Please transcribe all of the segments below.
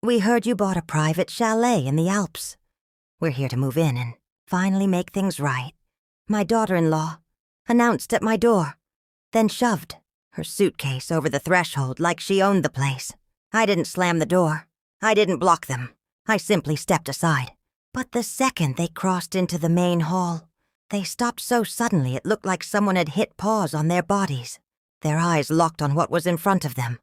We heard you bought a private chalet in the Alps. We're here to move in and finally make things right. My daughter-in-law announced at my door, then shoved her suitcase over the threshold like she owned the place. I didn't slam the door. I didn't block them. I simply stepped aside. But the second they crossed into the main hall, they stopped so suddenly it looked like someone had hit pause on their bodies. Their eyes locked on what was in front of them.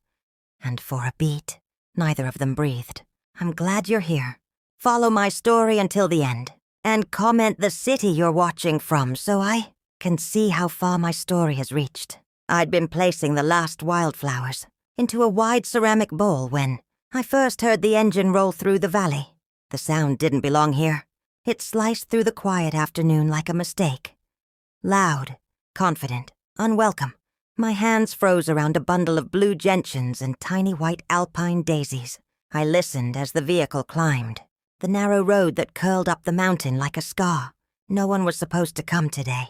And for a beat, neither of them breathed. I'm glad you're here. Follow my story until the end. And comment the city you're watching from so I can see how far my story has reached. I'd been placing the last wildflowers into a wide ceramic bowl when I first heard the engine roll through the valley. The sound didn't belong here. It sliced through the quiet afternoon like a mistake. Loud, confident, unwelcome. My hands froze around a bundle of blue gentians and tiny white Alpine daisies. I listened as the vehicle climbed, the narrow road that curled up the mountain like a scar. No one was supposed to come today.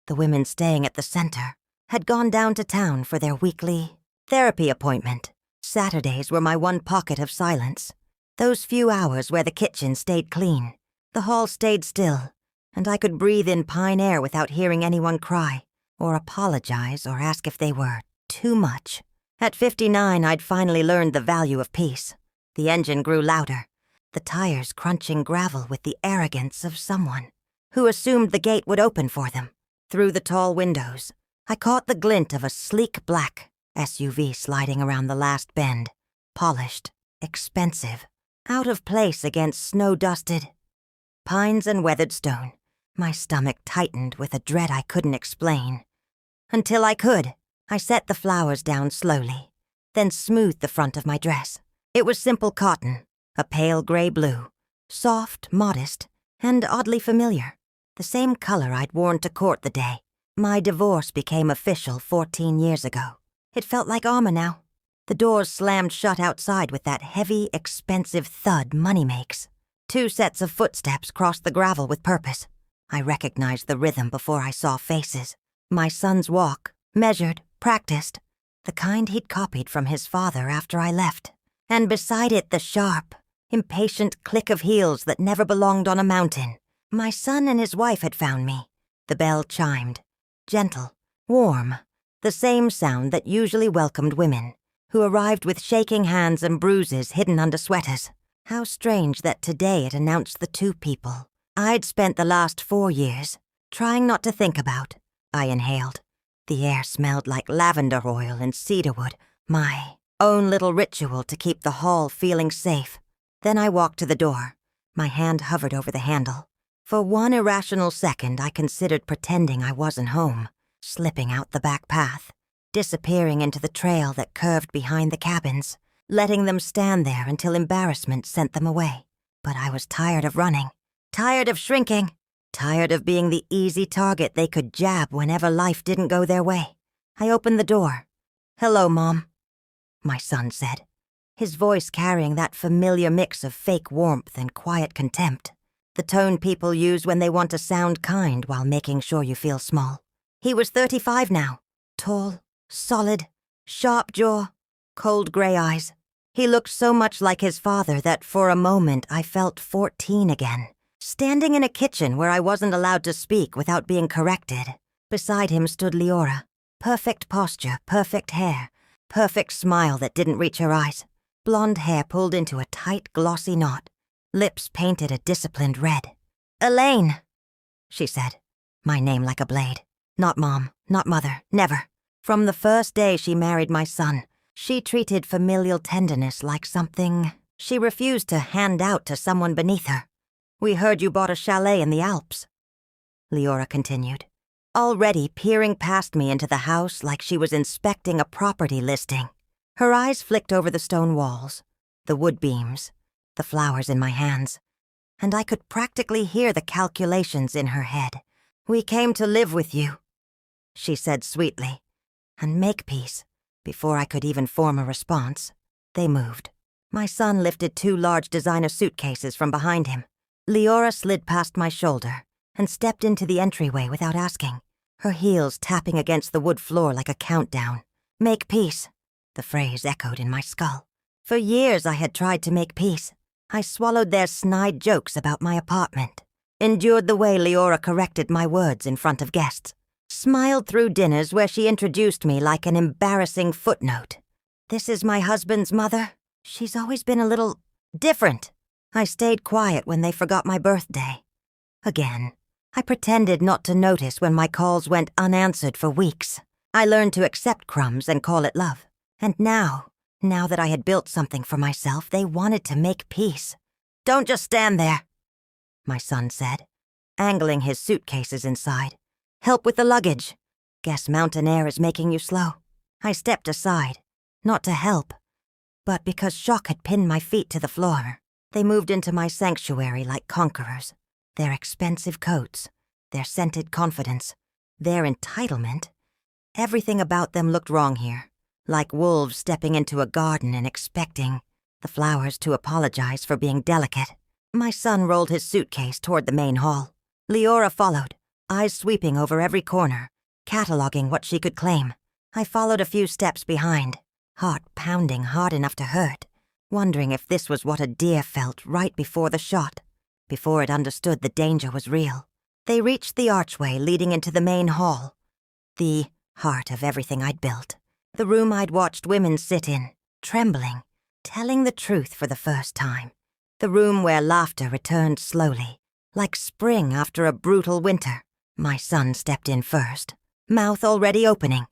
The women staying at the center had gone down to town for their weekly therapy appointment. Saturdays were my one pocket of silence. Those few hours where the kitchen stayed clean, the hall stayed still, and I could breathe in pine air without hearing anyone cry, or apologize, or ask if they were too much. At 59, I'd finally learned the value of peace. The engine grew louder, the tires crunching gravel with the arrogance of someone who assumed the gate would open for them. Through the tall windows, I caught the glint of a sleek black SUV sliding around the last bend, polished, expensive, out of place against snow-dusted pines and weathered stone. My stomach tightened with a dread I couldn't explain. Until I could, I set the flowers down slowly, then smoothed the front of my dress. It was simple cotton, a pale gray blue, soft, modest, and oddly familiar. The same color I'd worn to court the day my divorce became official 14 years ago. It felt like armor now. The doors slammed shut outside with that heavy, expensive thud money makes. 2 sets of footsteps crossed the gravel with purpose. I recognized the rhythm before I saw faces. My son's walk, measured, practiced, the kind he'd copied from his father after I left. And beside it, the sharp, impatient click of heels that never belonged on a mountain. My son and his wife had found me. The bell chimed. Gentle, warm, the same sound that usually welcomed women, who arrived with shaking hands and bruises hidden under sweaters. How strange that today it announced the 2 people I'd spent the last 4 years trying not to think about. I inhaled. The air smelled like lavender oil and cedarwood, my own little ritual to keep the hall feeling safe. Then I walked to the door. My hand hovered over the handle. For one irrational second, I considered pretending I wasn't home, slipping out the back path, disappearing into the trail that curved behind the cabins, letting them stand there until embarrassment sent them away. But I was tired of running, tired of shrinking, tired of being the easy target they could jab whenever life didn't go their way. I opened the door. "Hello, Mom," my son said, his voice carrying that familiar mix of fake warmth and quiet contempt, the tone people use when they want to sound kind while making sure you feel small. He was 35 now, tall, solid, sharp jaw, cold gray eyes. He looked so much like his father that for a moment I felt 14 again, standing in a kitchen where I wasn't allowed to speak without being corrected. Beside him stood Leora. Perfect posture, perfect hair, perfect smile that didn't reach her eyes. Blonde hair pulled into a tight, glossy knot, lips painted a disciplined red. "Elaine," she said, my name like a blade. Not Mom, not Mother, never. From the first day she married my son, she treated familial tenderness like something she refused to hand out to someone beneath her. "We heard you bought a chalet in the Alps," Leora continued, already peering past me into the house like she was inspecting a property listing. Her eyes flicked over the stone walls, the wood beams, the flowers in my hands, and I could practically hear the calculations in her head. "We came to live with you," she said sweetly, "and make peace." Before I could even form a response, they moved. My son lifted 2 large designer suitcases from behind him. Leora slid past my shoulder and stepped into the entryway without asking, her heels tapping against the wood floor like a countdown. "Make peace," the phrase echoed in my skull. For years I had tried to make peace. I swallowed their snide jokes about my apartment, endured the way Leora corrected my words in front of guests, smiled through dinners where she introduced me like an embarrassing footnote. This is my husband's mother. She's always been a little different. I stayed quiet when they forgot my birthday. Again, I pretended not to notice when my calls went unanswered for weeks. I learned to accept crumbs and call it love. And now that I had built something for myself, they wanted to make peace. "Don't just stand there," my son said, angling his suitcases inside. "Help with the luggage. Guess mountain air is making you slow." I stepped aside, not to help, but because shock had pinned my feet to the floor. They moved into my sanctuary like conquerors. Their expensive coats, their scented confidence, their entitlement. Everything about them looked wrong here, like wolves stepping into a garden and expecting the flowers to apologize for being delicate. My son rolled his suitcase toward the main hall. Leora followed, eyes sweeping over every corner, cataloging what she could claim. I followed a few steps behind, heart pounding hard enough to hurt, wondering if this was what a deer felt right before the shot, before it understood the danger was real. They reached the archway leading into the main hall, the heart of everything I'd built, the room I'd watched women sit in, trembling, telling the truth for the first time, the room where laughter returned slowly, like spring after a brutal winter. My son stepped in first, mouth already opening,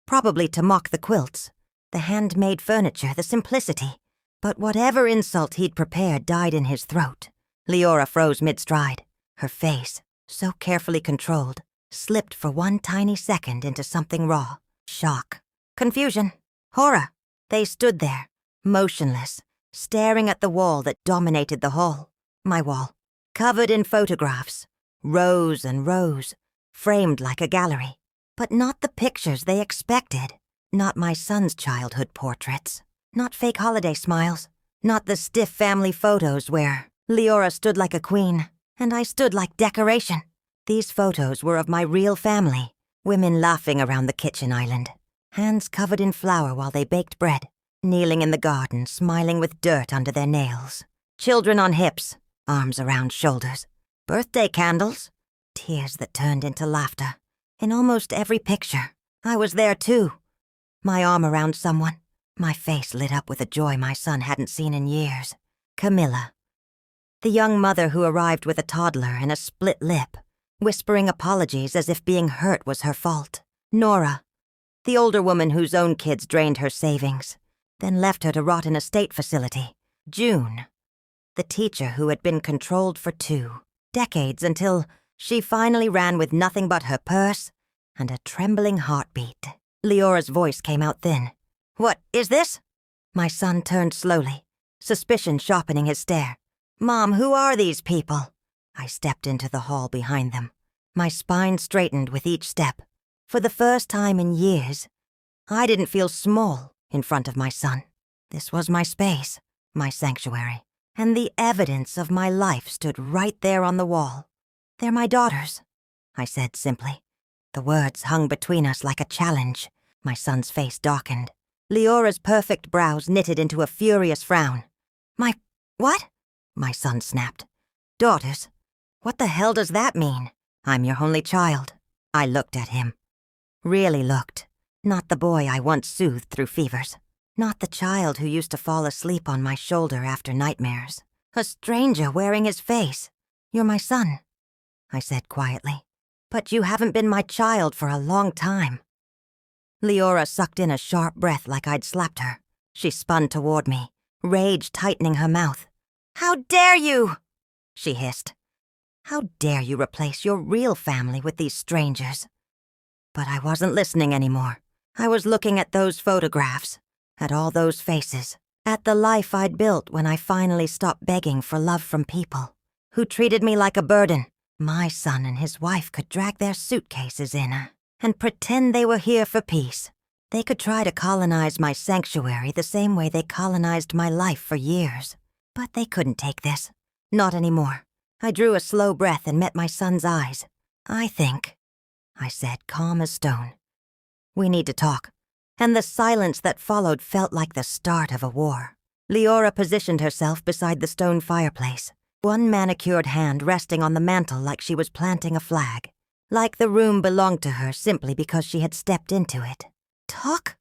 probably to mock the quilts, the handmade furniture, the simplicity. But whatever insult he'd prepared died in his throat. Leora froze mid-stride. Her face, so carefully controlled, slipped for one tiny second into something raw. Shock. Confusion. Horror. They stood there, motionless, staring at the wall that dominated the hall. My wall, covered in photographs, rows and rows, framed like a gallery. But not the pictures they expected. Not my son's childhood portraits. Not fake holiday smiles. Not the stiff family photos where Leora stood like a queen, and I stood like decoration. These photos were of my real family, women laughing around the kitchen island, hands covered in flour while they baked bread, kneeling in the garden, smiling with dirt under their nails. Children on hips, arms around shoulders. Birthday candles, tears that turned into laughter. In almost every picture, I was there too. My arm around someone, my face lit up with a joy my son hadn't seen in years. Camilla, the young mother who arrived with a toddler and a split lip, whispering apologies as if being hurt was her fault. Nora, the older woman whose own kids drained her savings, then left her to rot in a state facility. June, the teacher who had been controlled for 2 decades until she finally ran with nothing but her purse and a trembling heartbeat. Leora's voice came out thin. "What is this?" My son turned slowly, suspicion sharpening his stare. "Mom, who are these people?" I stepped into the hall behind them. My spine straightened with each step. For the first time in years, I didn't feel small in front of my son. This was my space, my sanctuary, and the evidence of my life stood right there on the wall. "They're my daughters," I said simply. The words hung between us like a challenge. My son's face darkened. Leora's perfect brows knitted into a furious frown. "My what?" my son snapped. "Daughters? What the hell does that mean? I'm your only child." I looked at him. Really looked. Not the boy I once soothed through fevers. Not the child who used to fall asleep on my shoulder after nightmares. A stranger wearing his face. "You're my son," I said quietly. "But you haven't been my child for a long time." Leora sucked in a sharp breath like I'd slapped her. She spun toward me, rage tightening her mouth. "How dare you!" she hissed. "How dare you replace your real family with these strangers?" But I wasn't listening anymore. I was looking at those photographs, at all those faces, at the life I'd built when I finally stopped begging for love from people who treated me like a burden. My son and his wife could drag their suitcases in and pretend they were here for peace. They could try to colonize my sanctuary the same way they colonized my life for years. But they couldn't take this. Not anymore. I drew a slow breath and met my son's eyes. "I think," I said, calm as stone, "we need to talk." And the silence that followed felt like the start of a war. Leora positioned herself beside the stone fireplace, one manicured hand resting on the mantel like she was planting a flag, like the room belonged to her simply because she had stepped into it. "Talk?"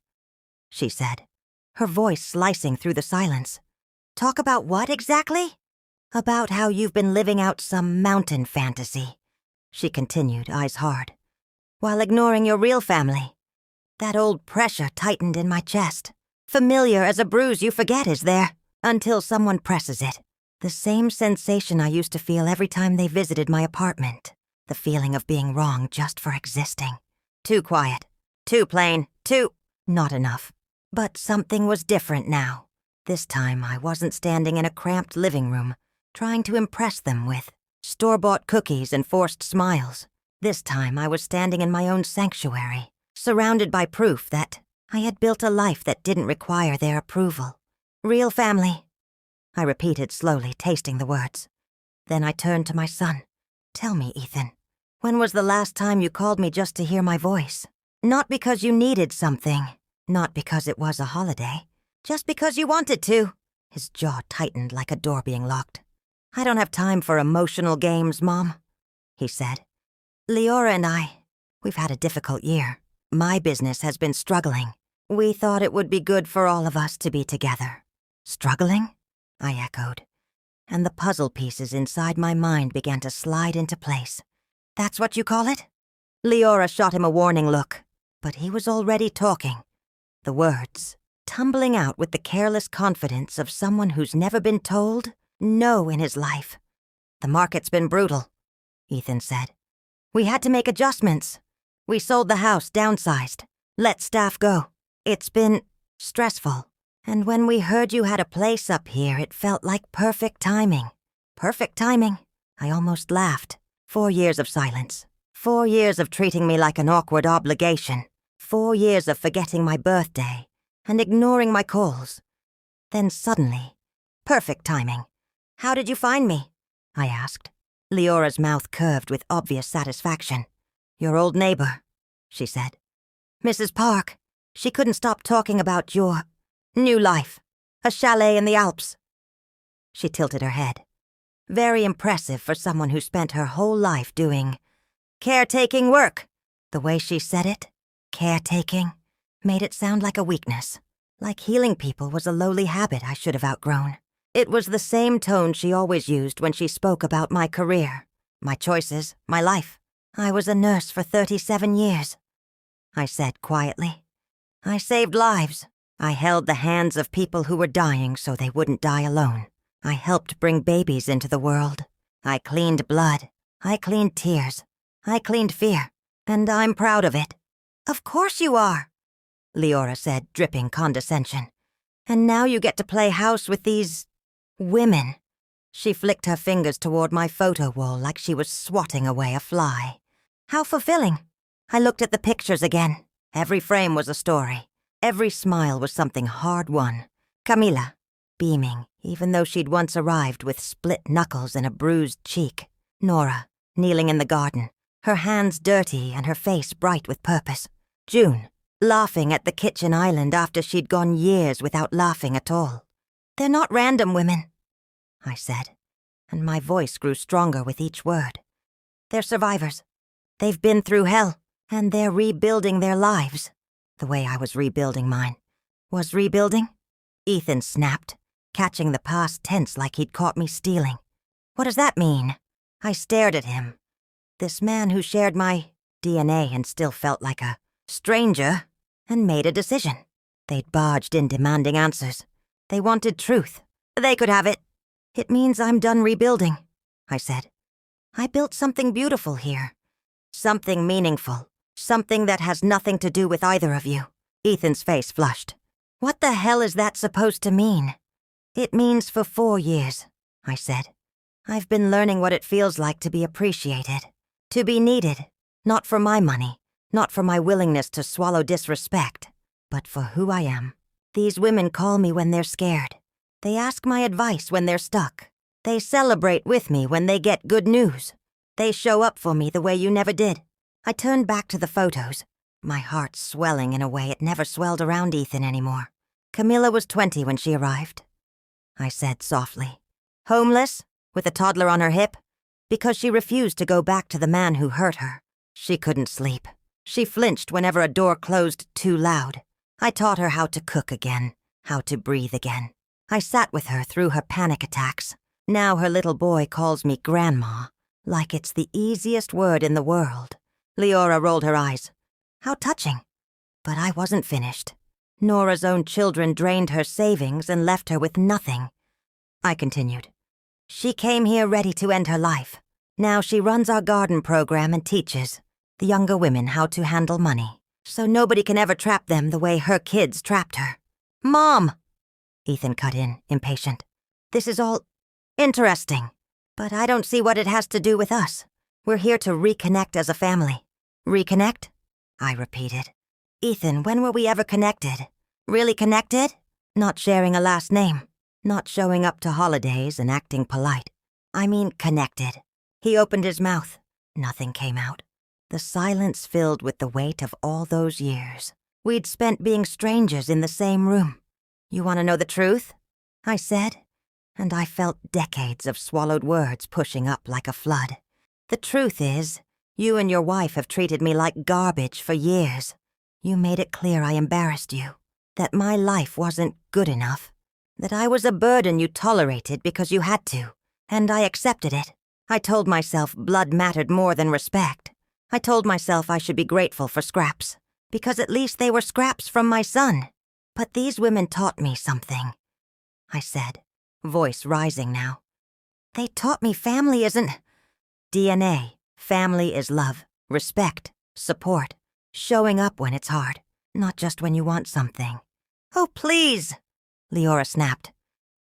she said, her voice slicing through the silence. "Talk about what exactly?" "About how you've been living out some mountain fantasy," she continued, eyes hard, "while ignoring your real family. That old pressure tightened in my chest. Familiar as a bruise you forget is there, until someone presses it. The same sensation I used to feel every time they visited my apartment. The feeling of being wrong just for existing. Too quiet. Too plain. Not enough. But something was different now. This time I wasn't standing in a cramped living room, trying to impress them with store-bought cookies and forced smiles. This time I was standing in my own sanctuary, surrounded by proof that I had built a life that didn't require their approval. "Real family," I repeated slowly, tasting the words. Then I turned to my son. "Tell me, Ethan, when was the last time you called me just to hear my voice? Not because you needed something, not because it was a holiday, just because you wanted to." His jaw tightened like a door being locked. "I don't have time for emotional games, Mom," he said. "Leora and we've had a difficult year. My business has been struggling. We thought it would be good for all of us to be together." "Struggling?" I echoed, and the puzzle pieces inside my mind began to slide into place. "That's what you call it?" Leora shot him a warning look, but he was already talking. The words, tumbling out with the careless confidence of someone who's never been told no in his life. "The market's been brutal," Ethan said. "We had to make adjustments. We sold the house, downsized, let staff go. It's been stressful. And when we heard you had a place up here, it felt like perfect timing." "Perfect timing?" I almost laughed. 4 years of silence. 4 years of treating me like an awkward obligation. 4 years of forgetting my birthday and ignoring my calls. Then suddenly, perfect timing. "How did you find me?" I asked. Leora's mouth curved with obvious satisfaction. "Your old neighbor," she said. "Mrs. Park. She couldn't stop talking about your new life. A chalet in the Alps." She tilted her head. Very impressive for someone who spent her whole life doing caretaking work. The way she said it, caretaking, made it sound like a weakness. Like healing people was a lowly habit I should have outgrown. It was the same tone she always used when she spoke about my career, my choices, my life. "I was a nurse for 37 years, I said quietly. "I saved lives. I held the hands of people who were dying so they wouldn't die alone. I helped bring babies into the world. I cleaned blood. I cleaned tears. I cleaned fear. And I'm proud of it." "Of course you are," Leora said, dripping condescension. "And now you get to play house with these women." She flicked her fingers toward my photo wall like she was swatting away a fly. "How fulfilling." I looked at the pictures again. Every frame was a story. Every smile was something hard-won. Camila, beaming, even though she'd once arrived with split knuckles and a bruised cheek. Nora, kneeling in the garden, her hands dirty and her face bright with purpose. June, laughing at the kitchen island after she'd gone years without laughing at all. "They're not random women," I said, and my voice grew stronger with each word. "They're survivors. They've been through hell, and they're rebuilding their lives. The way I was rebuilding mine. Was rebuilding?" Ethan snapped, catching the past tense like he'd caught me stealing. "What does that mean?" I stared at him. This man who shared my DNA and still felt like a stranger, and made a decision. They'd barged in demanding answers. They wanted truth. They could have it. "It means I'm done rebuilding," I said. "I built something beautiful here. Something meaningful. Something that has nothing to do with either of you." Ethan's face flushed. "What the hell is that supposed to mean?" "It means for 4 years," I said. "I've been learning what it feels like to be appreciated. To be needed. Not for my money. Not for my willingness to swallow disrespect. But for who I am. These women call me when they're scared. They ask my advice when they're stuck. They celebrate with me when they get good news. They show up for me the way you never did." I turned back to the photos, my heart swelling in a way it never swelled around Ethan anymore. Camilla was 20 when she arrived. I said softly. Homeless, with a toddler on her hip, because she refused to go back to the man who hurt her. She couldn't sleep. She flinched whenever a door closed too loud. I taught her how to cook again, how to breathe again. I sat with her through her panic attacks. Now her little boy calls me Grandma, like it's the easiest word in the world. Leora rolled her eyes. How touching. But I wasn't finished. Nora's own children drained her savings and left her with nothing. I continued. She came here ready to end her life. Now she runs our garden program and teaches the younger women how to handle money, so nobody can ever trap them the way her kids trapped her. Mom! Ethan cut in, impatient. This is all interesting, but I don't see what it has to do with us. We're here to reconnect as a family. Reconnect? I repeated. Ethan, when were we ever connected? Really connected? Not sharing a last name. Not showing up to holidays and acting polite. I mean connected. He opened his mouth. Nothing came out. The silence filled with the weight of all those years. We'd spent being strangers in the same room. You want to know the truth? I said, and I felt decades of swallowed words pushing up like a flood. The truth is, you and your wife have treated me like garbage for years. You made it clear I embarrassed you, that my life wasn't good enough, that I was a burden you tolerated because you had to, and I accepted it. I told myself blood mattered more than respect. I told myself I should be grateful for scraps, because at least they were scraps from my son. But these women taught me something, I said, voice rising now. They taught me family isn't DNA. Family is love, respect, support, showing up when it's hard, not just when you want something. Oh, please, Leora snapped.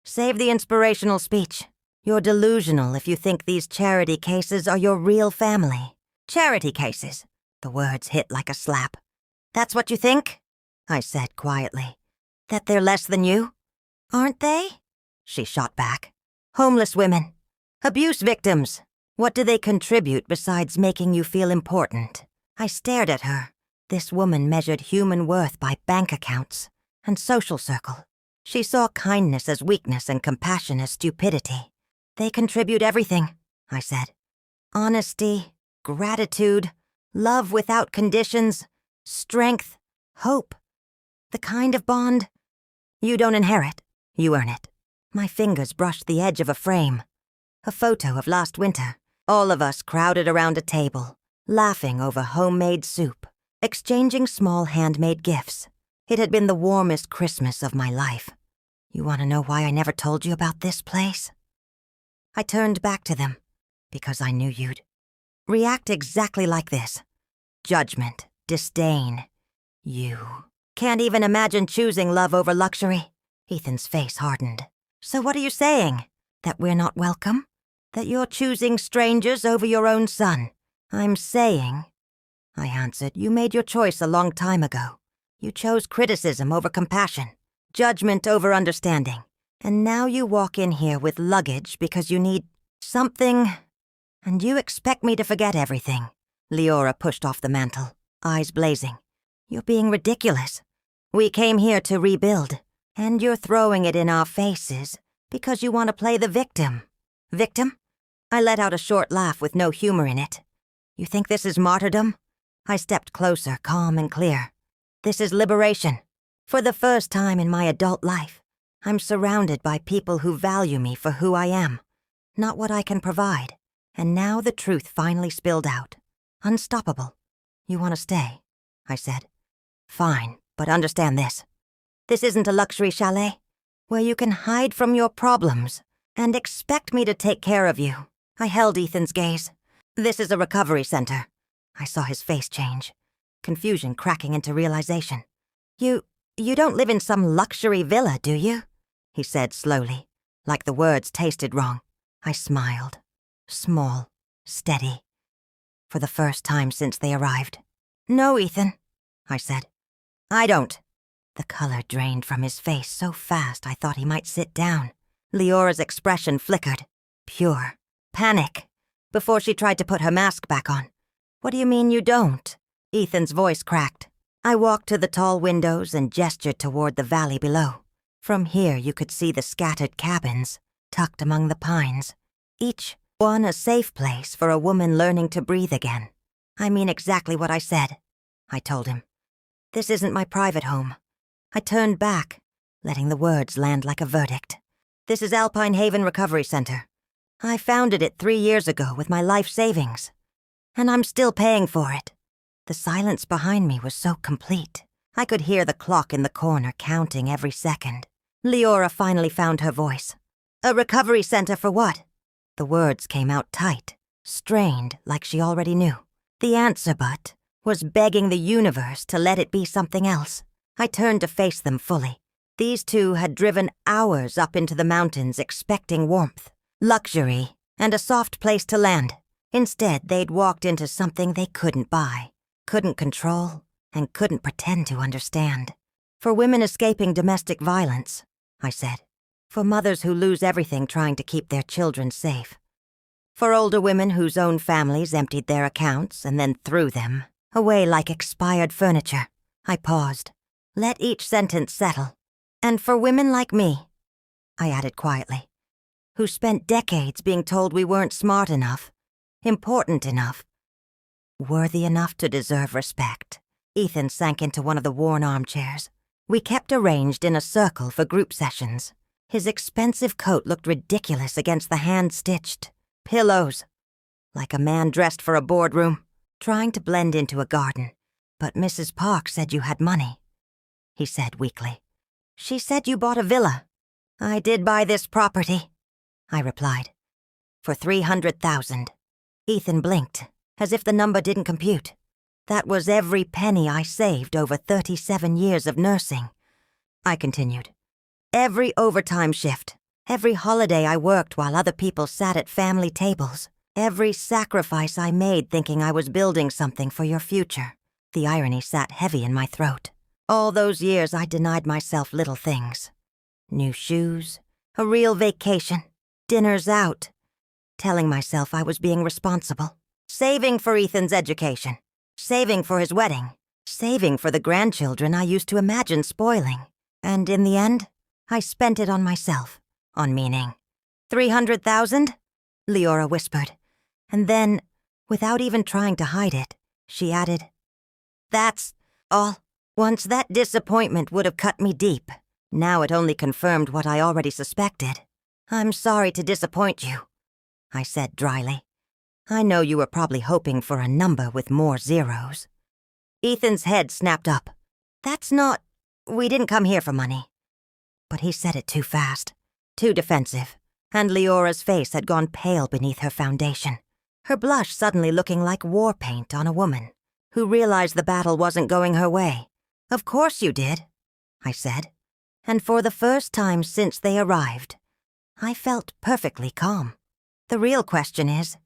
Save the inspirational speech. You're delusional if you think these charity cases are your real family. Charity cases. The words hit like a slap. That's what you think? I said quietly. That they're less than you? Aren't they? She shot back. Homeless women. Abuse victims. What do they contribute besides making you feel important? I stared at her. This woman measured human worth by bank accounts and social circle. She saw kindness as weakness and compassion as stupidity. They contribute everything, I said. Honesty, gratitude, love without conditions, strength, hope. The kind of bond you don't inherit, you earn it. My fingers brushed the edge of a frame. A photo of last winter. All of us crowded around a table, laughing over homemade soup, exchanging small handmade gifts. It had been the warmest Christmas of my life. You want to know why I never told you about this place? I turned back to them, because I knew you'd react exactly like this. Judgment, disdain. You can't even imagine choosing love over luxury. Ethan's face hardened. So what are you saying? That we're not welcome? That you're choosing strangers over your own son? I'm saying, I answered, you made your choice a long time ago. You chose criticism over compassion, judgment over understanding. And now you walk in here with luggage because you need something, and you expect me to forget everything. Leora pushed off the mantle, eyes blazing. You're being ridiculous. We came here to rebuild, and you're throwing it in our faces because you want to play the victim. Victim? I let out a short laugh with no humor in it. You think this is martyrdom? I stepped closer, calm and clear. This is liberation. For the first time in my adult life, I'm surrounded by people who value me for who I am, not what I can provide. And now the truth finally spilled out. Unstoppable. You want to stay? I said. Fine, but understand this. This isn't a luxury chalet where you can hide from your problems and expect me to take care of you. I held Ethan's gaze. This is a recovery center. I saw his face change, confusion cracking into realization. You don't live in some luxury villa, do you? He said slowly, like the words tasted wrong. I smiled. Small, steady. For the first time since they arrived. No, Ethan, I said. I don't. The color drained from his face so fast I thought he might sit down. Leora's expression flickered. Pure. Panic. Before she tried to put her mask back on. What do you mean you don't? Ethan's voice cracked. I walked to the tall windows and gestured toward the valley below. From here you could see the scattered cabins, tucked among the pines, each one a safe place for a woman learning to breathe again. I mean exactly what I said, I told him. This isn't my private home. I turned back, letting the words land like a verdict. This is Alpine Haven Recovery Center. I founded it 3 years ago with my life savings. And I'm still paying for it. The silence behind me was so complete. I could hear the clock in the corner counting every second. Leora finally found her voice. A recovery center for what? The words came out tight, strained like she already knew. The answer but was begging the universe to let it be something else. I turned to face them fully. These two had driven hours up into the mountains expecting warmth, luxury, and a soft place to land. Instead, they'd walked into something they couldn't buy, couldn't control, and couldn't pretend to understand. For women escaping domestic violence, I said. For mothers who lose everything trying to keep their children safe. For older women whose own families emptied their accounts and then threw them away like expired furniture. I paused. Let each sentence settle. And for women like me, I added quietly, who spent decades being told we weren't smart enough, important enough, worthy enough to deserve respect. Ethan sank into one of the worn armchairs. We kept arranged in a circle for group sessions. His expensive coat looked ridiculous against the hand-stitched pillows, like a man dressed for a boardroom, trying to blend into a garden. But Mrs. Park said you had money, he said weakly. She said you bought a villa. I did buy this property, I replied. For $300,000. Ethan blinked, as if the number didn't compute. That was every penny I saved over 37 years of nursing. I continued. Every overtime shift, every holiday I worked while other people sat at family tables, every sacrifice I made thinking I was building something for your future. The irony sat heavy in my throat. All those years I denied myself little things. New shoes, a real vacation, dinners out, telling myself I was being responsible, saving for Ethan's education, saving for his wedding, saving for the grandchildren I used to imagine spoiling. And in the end, I spent it on myself, on meaning. 300,000? Leora whispered. And then, without even trying to hide it, she added, That's all. Once that disappointment would have cut me deep. Now it only confirmed what I already suspected. I'm sorry to disappoint you, I said dryly. I know you were probably hoping for a number with more zeros. Ethan's head snapped up. That's not... We didn't come here for money. But he said it too fast, too defensive, and Leora's face had gone pale beneath her foundation, her blush suddenly looking like war paint on a woman who realized the battle wasn't going her way. Of course you did, I said, and for the first time since they arrived, I felt perfectly calm. The real question is,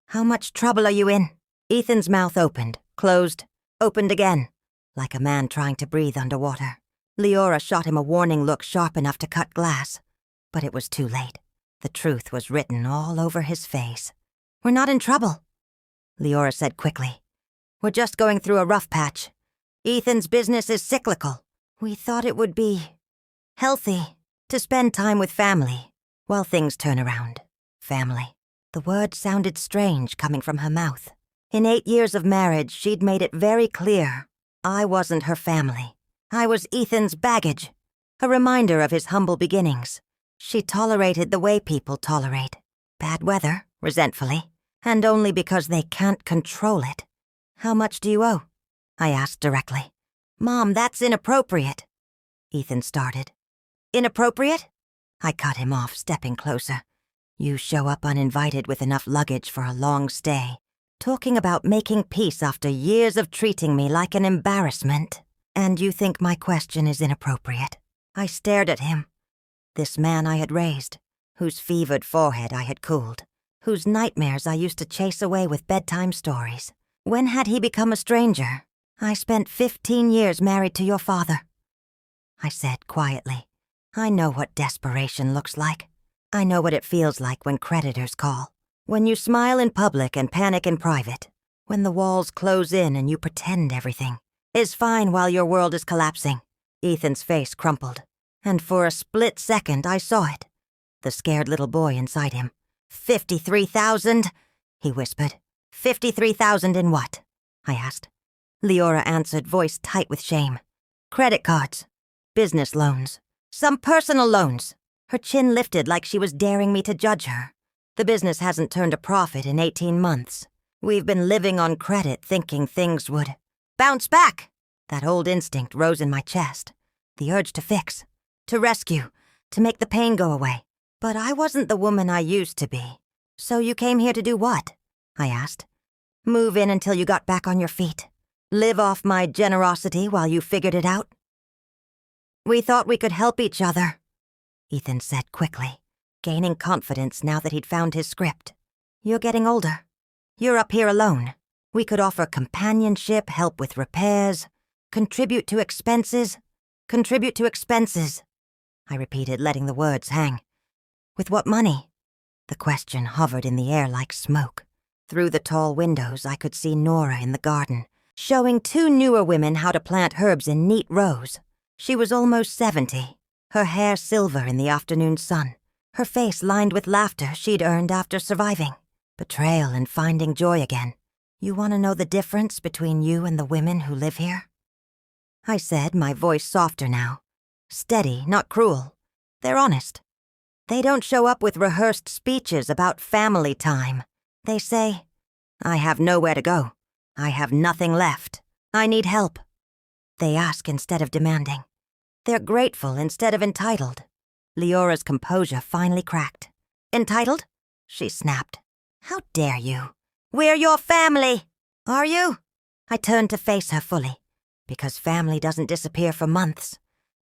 how much trouble are you in? Ethan's mouth opened, closed, opened again, like a man trying to breathe underwater. Leora shot him a warning look sharp enough to cut glass, but it was too late. The truth was written all over his face. We're not in trouble, Leora said quickly. We're just going through a rough patch. Ethan's business is cyclical. We thought it would be healthy to spend time with family while things turn around. Family. The word sounded strange coming from her mouth. In 8 years of marriage, she'd made it very clear I wasn't her family. I was Ethan's baggage, a reminder of his humble beginnings. She tolerated the way people tolerate. Bad weather, resentfully, and only because they can't control it. How much do you owe? I asked directly. Mom, that's inappropriate, Ethan started. Inappropriate? I cut him off, stepping closer. You show up uninvited with enough luggage for a long stay, talking about making peace after years of treating me like an embarrassment. And you think my question is inappropriate? I stared at him. This man I had raised, whose fevered forehead I had cooled, whose nightmares I used to chase away with bedtime stories. When had he become a stranger? I spent 15 years married to your father, I said quietly. I know what desperation looks like. I know what it feels like when creditors call. When you smile in public and panic in private. When the walls close in and you pretend everything is fine while your world is collapsing. Ethan's face crumpled. And for a split second I saw it. The scared little boy inside him. 53,000, he whispered. 53,000 in what? I asked. Leora answered, voice tight with shame. Credit cards. Business loans. Some personal loans. Her chin lifted like she was daring me to judge her. The business hasn't turned a profit in 18 months. We've been living on credit thinking things would bounce back. That old instinct rose in my chest. The urge to fix, to rescue, to make the pain go away. But I wasn't the woman I used to be. So you came here to do what? I asked. Move in until you got back on your feet. Live off my generosity while you figured it out? We thought we could help each other, Ethan said quickly, gaining confidence now that he'd found his script. You're getting older. You're up here alone. We could offer companionship, help with repairs, contribute to expenses. Contribute to expenses, I repeated, letting the words hang. With what money? The question hovered in the air like smoke. Through the tall windows, I could see Nora in the garden, showing two newer women how to plant herbs in neat rows. She was almost 70, her hair silver in the afternoon sun, her face lined with laughter she'd earned after surviving. Betrayal and finding joy again. You want to know the difference between you and the women who live here? I said, my voice softer now. Steady, not cruel. They're honest. They don't show up with rehearsed speeches about family time. They say, I have nowhere to go. I have nothing left. I need help. They ask instead of demanding. They're grateful instead of entitled. Leora's composure finally cracked. Entitled? She snapped. How dare you? We're your family. Are you? I turned to face her fully. Because family doesn't disappear for months,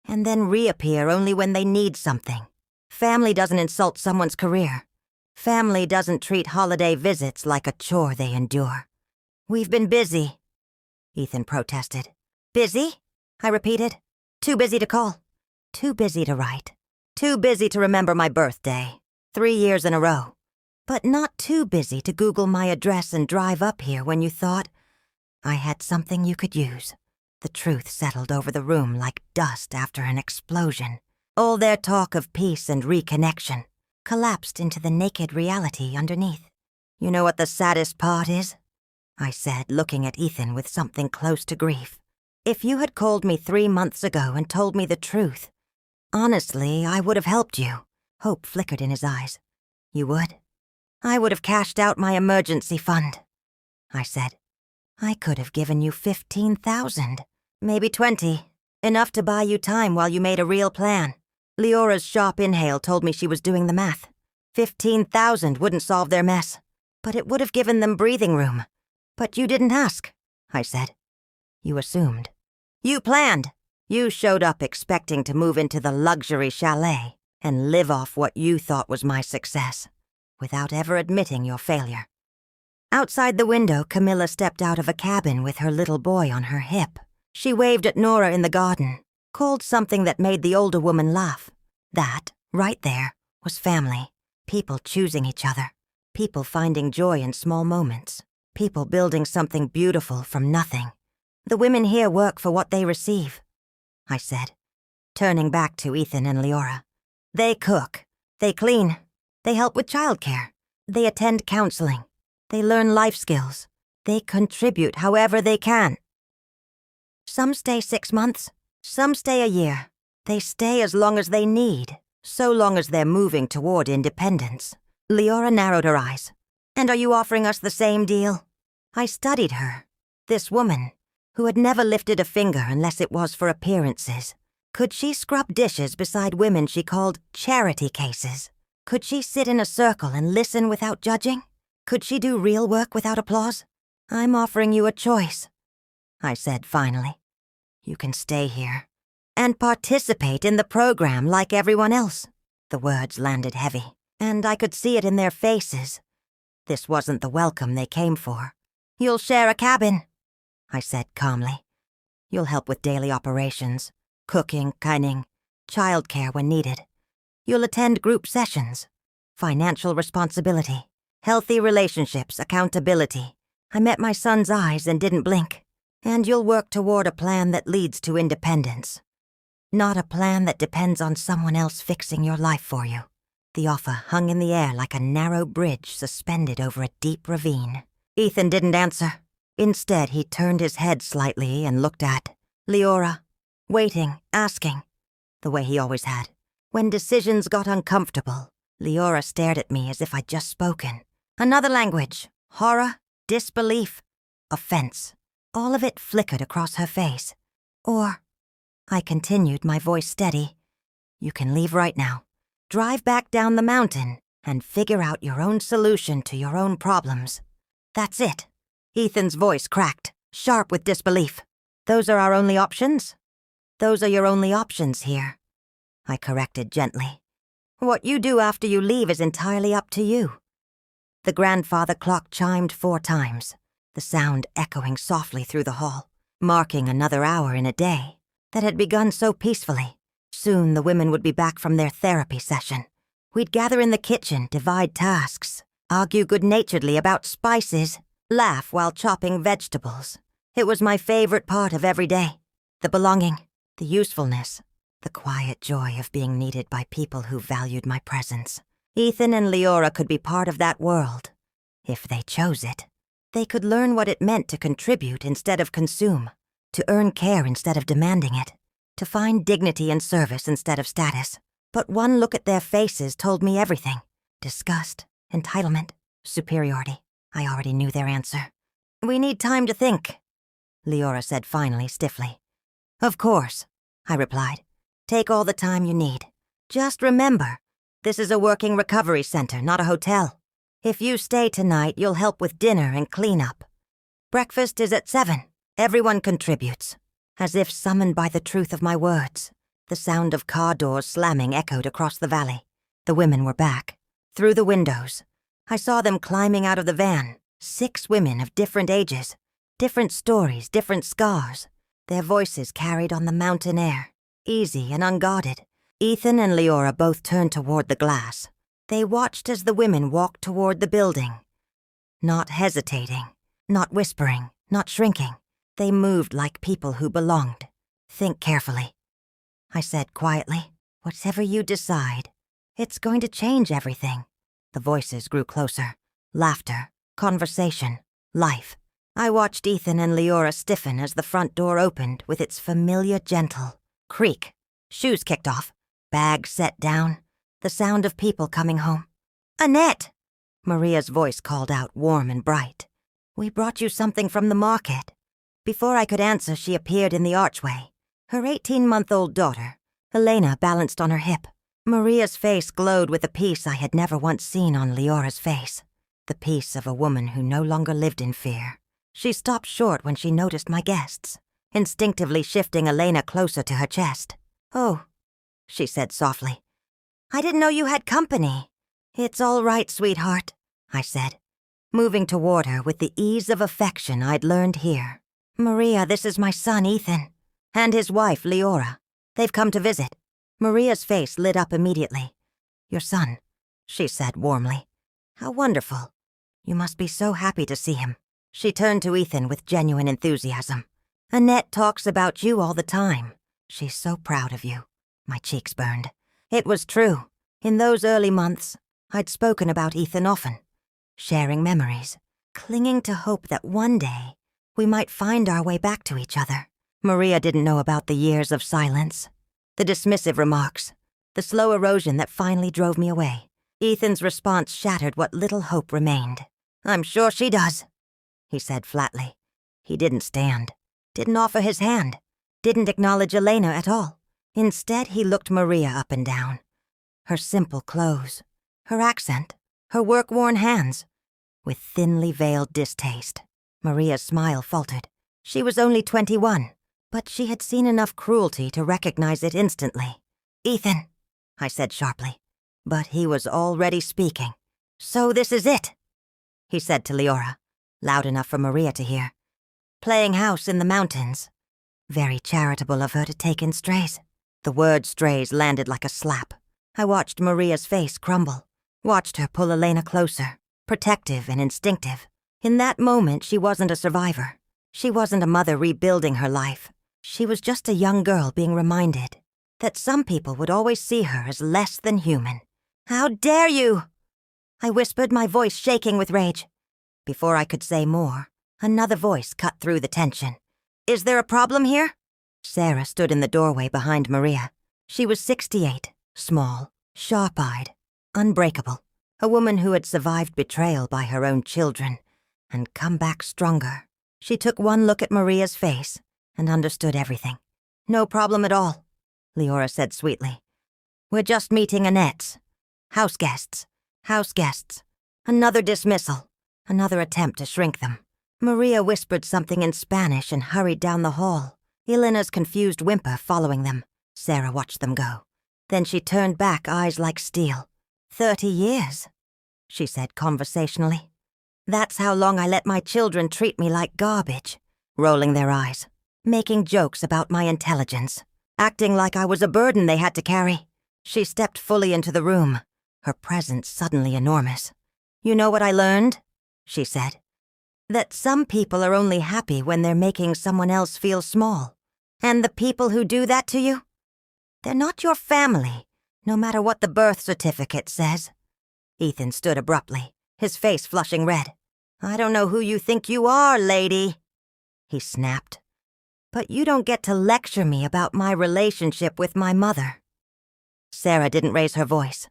and then reappear only when they need something. Family doesn't insult someone's career. Family doesn't treat holiday visits like a chore they endure. We've been busy, Ethan protested. Busy? I repeated. Too busy to call. Too busy to write. Too busy to remember my birthday. 3 years in a row. But not too busy to Google my address and drive up here when you thought I had something you could use. The truth settled over the room like dust after an explosion. All their talk of peace and reconnection collapsed into the naked reality underneath. You know what the saddest part is? I said, looking at Ethan with something close to grief. If you had called me 3 months ago and told me the truth, honestly, I would have helped you. Hope flickered in his eyes. You would? I would have cashed out my emergency fund. I said, I could have given you 15,000. Maybe 20. Enough to buy you time while you made a real plan. Leora's sharp inhale told me she was doing the math. 15,000 wouldn't solve their mess, but it would have given them breathing room. But you didn't ask, I said. You assumed. You planned. You showed up expecting to move into the luxury chalet and live off what you thought was my success, without ever admitting your failure. Outside the window, Camilla stepped out of a cabin with her little boy on her hip. She waved at Nora in the garden, called something that made the older woman laugh. That, right there, was family. People choosing each other. People finding joy in small moments. People building something beautiful from nothing. The women here work for what they receive, I said, turning back to Ethan and Leora. They cook. They clean. They help with childcare. They attend counseling. They learn life skills. They contribute however they can. Some stay 6 months. Some stay a year. They stay as long as they need, so long as they're moving toward independence. Leora narrowed her eyes. And are you offering us the same deal? I studied her. This woman, who had never lifted a finger unless it was for appearances. Could she scrub dishes beside women she called charity cases? Could she sit in a circle and listen without judging? Could she do real work without applause? I'm offering you a choice, I said finally. You can stay here and participate in the program like everyone else. The words landed heavy, and I could see it in their faces. This wasn't the welcome they came for. You'll share a cabin, I said calmly. You'll help with daily operations, cooking, cleaning, childcare when needed. You'll attend group sessions, financial responsibility, healthy relationships, accountability. I met my son's eyes and didn't blink. And you'll work toward a plan that leads to independence. Not a plan that depends on someone else fixing your life for you. The offer hung in the air like a narrow bridge suspended over a deep ravine. Ethan didn't answer. Instead, he turned his head slightly and looked at Leora, waiting, asking, the way he always had. When decisions got uncomfortable, Leora stared at me as if I'd just spoken. Another language, horror, disbelief, offense. All of it flickered across her face. Or, I continued, my voice steady, you can leave right now. Drive back down the mountain and figure out your own solution to your own problems. That's it. Ethan's voice cracked, sharp with disbelief. Those are our only options? Those are your only options here, I corrected gently. What you do after you leave is entirely up to you. The grandfather clock chimed 4 times, the sound echoing softly through the hall, marking another hour in a day that had begun so peacefully. Soon the women would be back from their therapy session. We'd gather in the kitchen, divide tasks, argue good-naturedly about spices, laugh while chopping vegetables. It was my favorite part of every day. The belonging, the usefulness, the quiet joy of being needed by people who valued my presence. Ethan and Leora could be part of that world, if they chose it. They could learn what it meant to contribute instead of consume, to earn care instead of demanding it, to find dignity and service instead of status. But one look at their faces told me everything. Disgust, entitlement, superiority. I already knew their answer. We need time to think, Leora said finally, stiffly. Of course, I replied. Take all the time you need. Just remember, this is a working recovery center, not a hotel. If you stay tonight, you'll help with dinner and cleanup. Breakfast is at 7. Everyone contributes. As if summoned by the truth of my words, the sound of car doors slamming echoed across the valley. The women were back. Through the windows, I saw them climbing out of the van. 6 women of different ages, different stories, different scars. Their voices carried on the mountain air, easy and unguarded. Ethan and Leora both turned toward the glass. They watched as the women walked toward the building. Not hesitating, not whispering, not shrinking. They moved like people who belonged. Think carefully, I said quietly. Whatever you decide, it's going to change everything. The voices grew closer. Laughter, conversation, life. I watched Ethan and Leora stiffen as the front door opened with its familiar gentle creak. Shoes kicked off, bags set down, the sound of people coming home. Annette! Maria's voice called out, warm and bright. We brought you something from the market. Before I could answer, she appeared in the archway. Her 18-month-old daughter, Elena, balanced on her hip. Maria's face glowed with a peace I had never once seen on Leora's face. The peace of a woman who no longer lived in fear. She stopped short when she noticed my guests, instinctively shifting Elena closer to her chest. Oh, she said softly. I didn't know you had company. It's all right, sweetheart, I said, moving toward her with the ease of affection I'd learned here. Maria, this is my son, Ethan, and his wife, Leora. They've come to visit. Maria's face lit up immediately. Your son, she said warmly. How wonderful. You must be so happy to see him. She turned to Ethan with genuine enthusiasm. Annette talks about you all the time. She's so proud of you. My cheeks burned. It was true. In those early months, I'd spoken about Ethan often, sharing memories, clinging to hope that one day we might find our way back to each other. Maria didn't know about the years of silence, the dismissive remarks, the slow erosion that finally drove me away. Ethan's response shattered what little hope remained. I'm sure she does, he said flatly. He didn't stand, didn't offer his hand, didn't acknowledge Elena at all. Instead, he looked Maria up and down. Her simple clothes, her accent, her work-worn hands, with thinly veiled distaste. Maria's smile faltered. She was only 21, but she had seen enough cruelty to recognize it instantly. Ethan, I said sharply, but he was already speaking. So this is it, he said to Leora, loud enough for Maria to hear. Playing house in the mountains. Very charitable of her to take in strays. The word strays landed like a slap. I watched Maria's face crumble, watched her pull Elena closer, protective and instinctive. In that moment, she wasn't a survivor. She wasn't a mother rebuilding her life. She was just a young girl being reminded That some people would always see her as less than human. "How dare you!" I whispered, my voice shaking with rage. Before I could say more, another voice cut through the tension. "Is there a problem here?" Sarah stood in the doorway behind Maria. She was 68, small, sharp-eyed, unbreakable. A woman who had survived betrayal by her own children and come back stronger. She took one look at Maria's face and understood everything. "No problem at all," Leora said sweetly. "We're just meeting Annette's. House guests. House guests. Another dismissal. Another attempt to shrink them." Maria whispered something in Spanish and hurried down the hall, Elena's confused whimper following them. Sarah watched them go. Then she turned back, eyes like steel. 30 years, she said conversationally. "That's how long I let my children treat me like garbage," rolling their eyes, making jokes about my intelligence, acting like I was a burden they had to carry. She stepped fully into the room, her presence suddenly enormous. "You know what I learned?" she said. "That some people are only happy when they're making someone else feel small. And the people who do that to you? They're not your family, no matter what the birth certificate says." Ethan stood abruptly, his face flushing red. "I don't know who you think you are, lady," he snapped. "But you don't get to lecture me about my relationship with my mother." Sarah didn't raise her voice.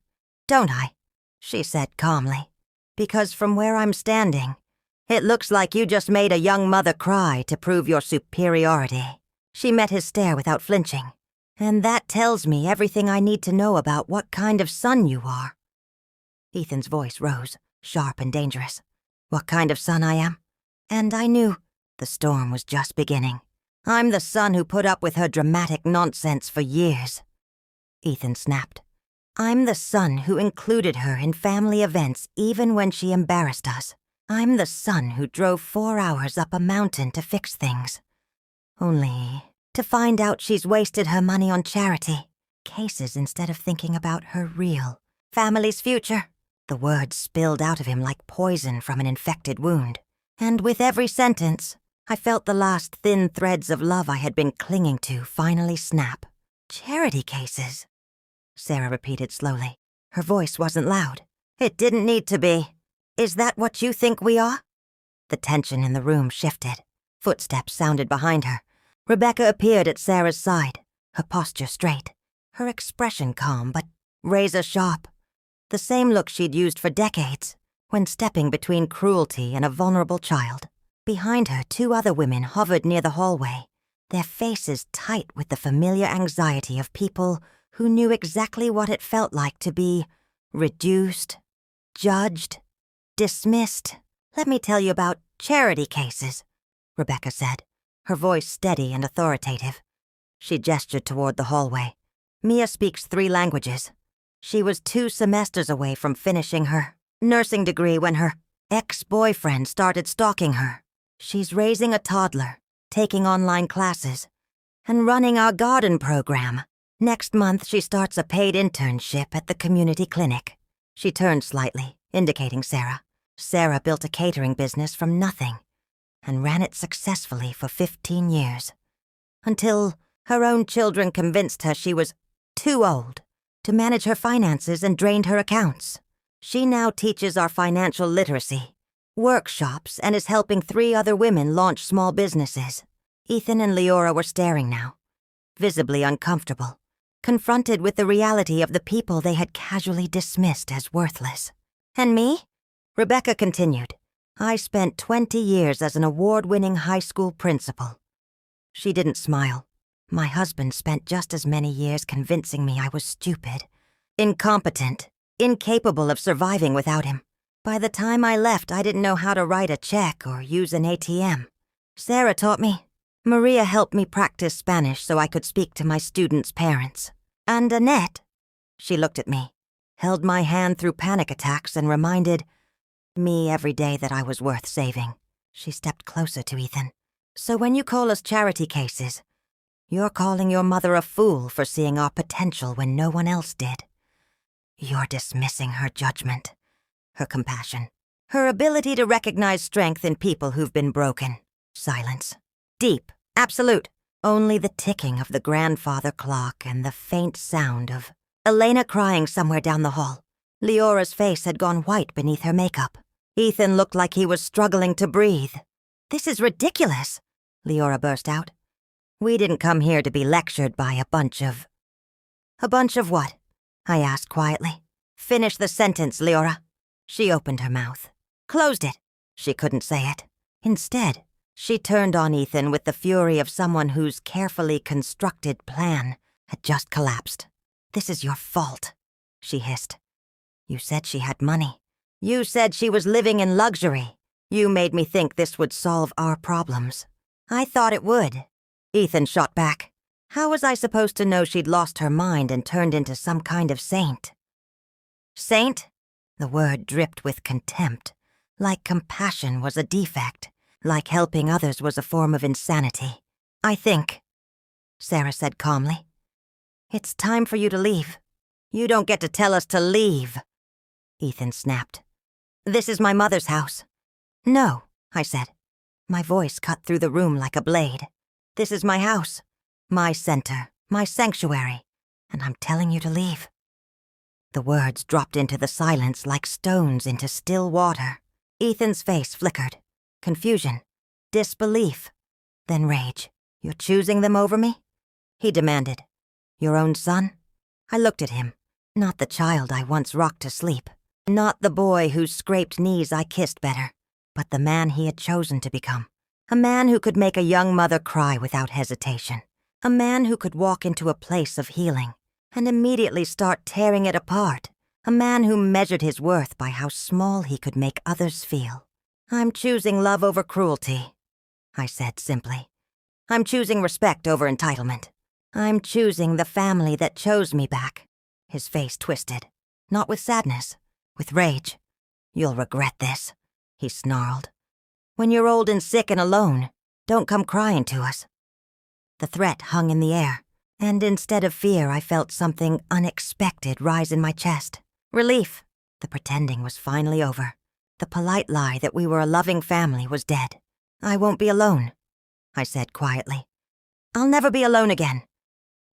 "Don't I?" she said calmly. "Because from where I'm standing, it looks like you just made a young mother cry to prove your superiority." She met his stare without flinching. "And that tells me everything I need to know about what kind of son you are." Ethan's voice rose, sharp and dangerous. "What kind of son I am?" And I knew the storm was just beginning. "I'm the son who put up with her dramatic nonsense for years." Ethan snapped. "I'm the son who included her in family events even when she embarrassed us. I'm the son who drove 4 hours up a mountain to fix things. Only to find out she's wasted her money on charity cases instead of thinking about her real family's future." The words spilled out of him like poison from an infected wound. And with every sentence, I felt the last thin threads of love I had been clinging to finally snap. "Charity cases," Sarah repeated slowly. Her voice wasn't loud. "It didn't need to be. Is that what you think we are?" The tension in the room shifted. Footsteps sounded behind her. Rebecca appeared at Sarah's side, her posture straight, her expression calm but razor-sharp. The same look she'd used for decades, when stepping between cruelty and a vulnerable child. Behind her, 2 other women hovered near the hallway, their faces tight with the familiar anxiety of people who knew exactly what it felt like to be reduced, judged, dismissed. "Let me tell you about charity cases," Rebecca said, her voice steady and authoritative. She gestured toward the hallway. "Mia speaks 3 languages. She was 2 semesters away from finishing her nursing degree when her ex-boyfriend started stalking her. She's raising a toddler, taking online classes, and running our garden program. Next month she starts a paid internship at the community clinic." She turned slightly, indicating Sarah. Sarah built a catering business from nothing and ran it successfully for 15 years, until her own children convinced her she was too old to manage her finances and drained her accounts. She now teaches our financial literacy, workshops, and is helping 3 other women launch small businesses. Ethan and Leora were staring now, visibly uncomfortable, confronted with the reality of the people they had casually dismissed as worthless. "And me?" Rebecca continued. "I spent 20 years as an award-winning high school principal." She didn't smile. "My husband spent just as many years convincing me I was stupid, incompetent, incapable of surviving without him. By the time I left, I didn't know how to write a check or use an ATM. Sarah taught me. Maria helped me practice Spanish so I could speak to my students' parents. And Annette," she looked at me, held my hand through panic attacks and reminded me every day that I was worth saving. She stepped closer to Ethan. "So when you call us charity cases, you're calling your mother a fool for seeing our potential when no one else did. You're dismissing her judgment, her compassion, her ability to recognize strength in people who've been broken." Silence. Deep, absolute. Only the ticking of the grandfather clock and the faint sound of Elena crying somewhere down the hall. Leora's face had gone white beneath her makeup. Ethan looked like he was struggling to breathe. "This is ridiculous," Leora burst out. "We didn't come here to be lectured by a bunch of..." "A bunch of what?" I asked quietly. "Finish the sentence, Leora." She opened her mouth. Closed it. She couldn't say it. Instead, she turned on Ethan with the fury of someone whose carefully constructed plan had just collapsed. "This is your fault," she hissed. "You said she had money. You said she was living in luxury. You made me think this would solve our problems." "I thought it would," Ethan shot back. "How was I supposed to know she'd lost her mind and turned into some kind of saint?" "Saint?" The word dripped with contempt, like compassion was a defect, like helping others was a form of insanity. "I think," Sarah said calmly, "it's time for you to leave." "You don't get to tell us to leave," Ethan snapped. "This is my mother's house." "No," I said. My voice cut through the room like a blade. "This is my house, my center, my sanctuary, and I'm telling you to leave." The words dropped into the silence like stones into still water. Ethan's face flickered. Confusion, disbelief, then rage. "You're choosing them over me?" he demanded. "Your own son?" I looked at him. Not the child I once rocked to sleep. Not the boy whose scraped knees I kissed better, but the man he had chosen to become. A man who could make a young mother cry without hesitation. A man who could walk into a place of healing and immediately start tearing it apart. A man who measured his worth by how small he could make others feel. "I'm choosing love over cruelty," I said simply. "I'm choosing respect over entitlement. I'm choosing the family that chose me back." His face twisted, not with sadness, with rage. "You'll regret this," he snarled. "When you're old and sick and alone, don't come crying to us." The threat hung in the air, and instead of fear I felt something unexpected rise in my chest. Relief. The pretending was finally over. The polite lie that we were a loving family was dead. "I won't be alone," I said quietly. "I'll never be alone again."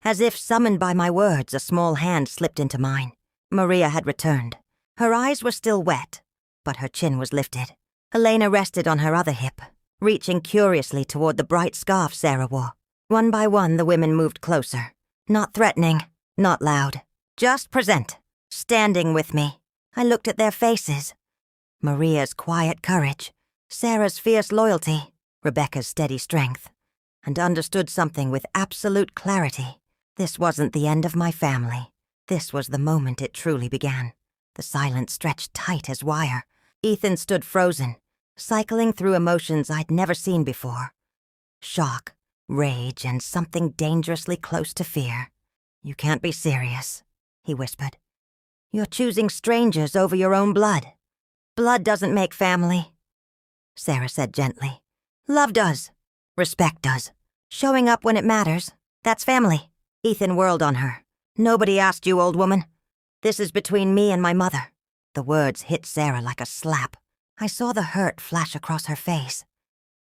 As if summoned by my words, a small hand slipped into mine. Maria had returned. Her eyes were still wet, but her chin was lifted. Elena rested on her other hip, reaching curiously toward the bright scarf Sarah wore. One by one, the women moved closer. Not threatening, not loud. Just present, standing with me. I looked at their faces. Maria's quiet courage, Sarah's fierce loyalty, Rebecca's steady strength, and understood something with absolute clarity. This wasn't the end of my family. This was the moment it truly began. The silence stretched tight as wire. Ethan stood frozen, cycling through emotions I'd never seen before. Shock, rage, and something dangerously close to fear. "You can't be serious," he whispered. "You're choosing strangers over your own blood." "Blood doesn't make family," Sarah said gently. "Love does. Respect does. Showing up when it matters, that's family." Ethan whirled on her. "Nobody asked you, old woman. This is between me and my mother." The words hit Sarah like a slap. I saw the hurt flash across her face.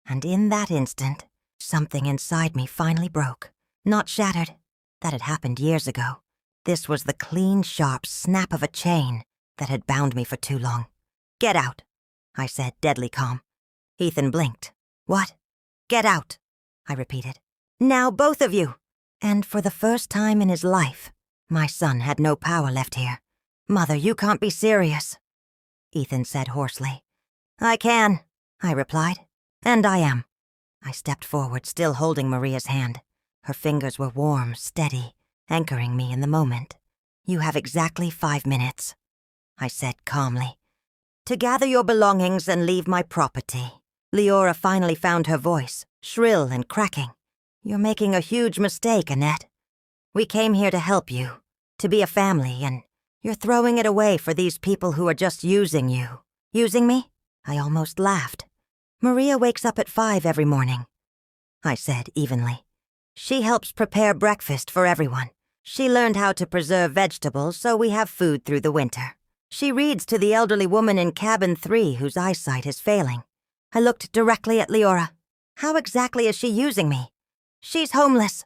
And in that instant, something inside me finally broke. Not shattered. That had happened years ago. This was the clean, sharp snap of a chain that had bound me for too long. "Get out," I said, deadly calm. Ethan blinked. "What?" "Get out," I repeated. "Now, both of you." And for the first time in his life, my son had no power left here. "Mother, you can't be serious," Ethan said hoarsely. "I can," I replied. "And I am." I stepped forward, still holding Maria's hand. Her fingers were warm, steady, anchoring me in the moment. "You have exactly 5 minutes," I said calmly, "to gather your belongings and leave my property." Leora finally found her voice, shrill and cracking. "You're making a huge mistake, Annette. We came here to help you, to be a family, and you're throwing it away for these people who are just using you." "Using me?" I almost laughed. "Maria wakes up at 5 every morning," I said evenly. "She helps prepare breakfast for everyone. She learned how to preserve vegetables so we have food through the winter. She reads to the elderly woman in cabin 3 whose eyesight is failing." I looked directly at Leora. "How exactly is she using me?" She's homeless,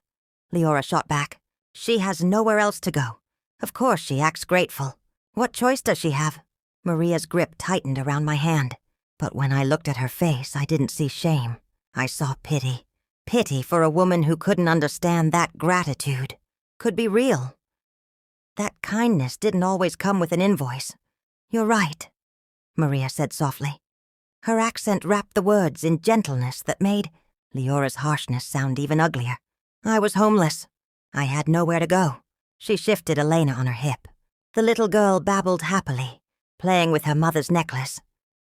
Leora shot back. She has nowhere else to go. Of course she acts grateful. What choice does she have? Maria's grip tightened around my hand. But when I looked at her face, I didn't see shame. I saw pity. Pity for a woman who couldn't understand that gratitude could be real. That kindness didn't always come with an invoice. You're right, Maria said softly. Her accent wrapped the words in gentleness that made Leora's harshness sound even uglier. I was homeless. I had nowhere to go. She shifted Elena on her hip. The little girl babbled happily, playing with her mother's necklace.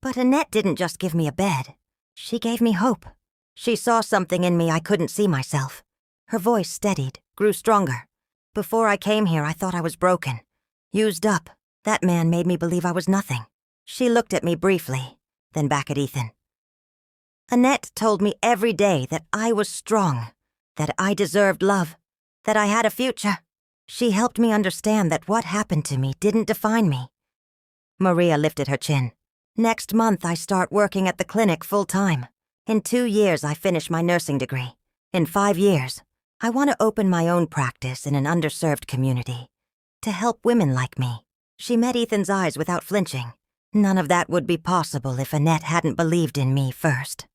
But Annette didn't just give me a bed. She gave me hope. She saw something in me I couldn't see myself. Her voice steadied, grew stronger. Before I came here, I thought I was broken. Used up. That man made me believe I was nothing. She looked at me briefly, then back at Ethan. Annette told me every day that I was strong, that I deserved love, that I had a future. She helped me understand that what happened to me didn't define me. Maria lifted her chin. Next month, I start working at the clinic full-time. In 2 years, I finish my nursing degree. In 5 years, I want to open my own practice in an underserved community to help women like me. She met Ethan's eyes without flinching. None of that would be possible if Annette hadn't believed in me first.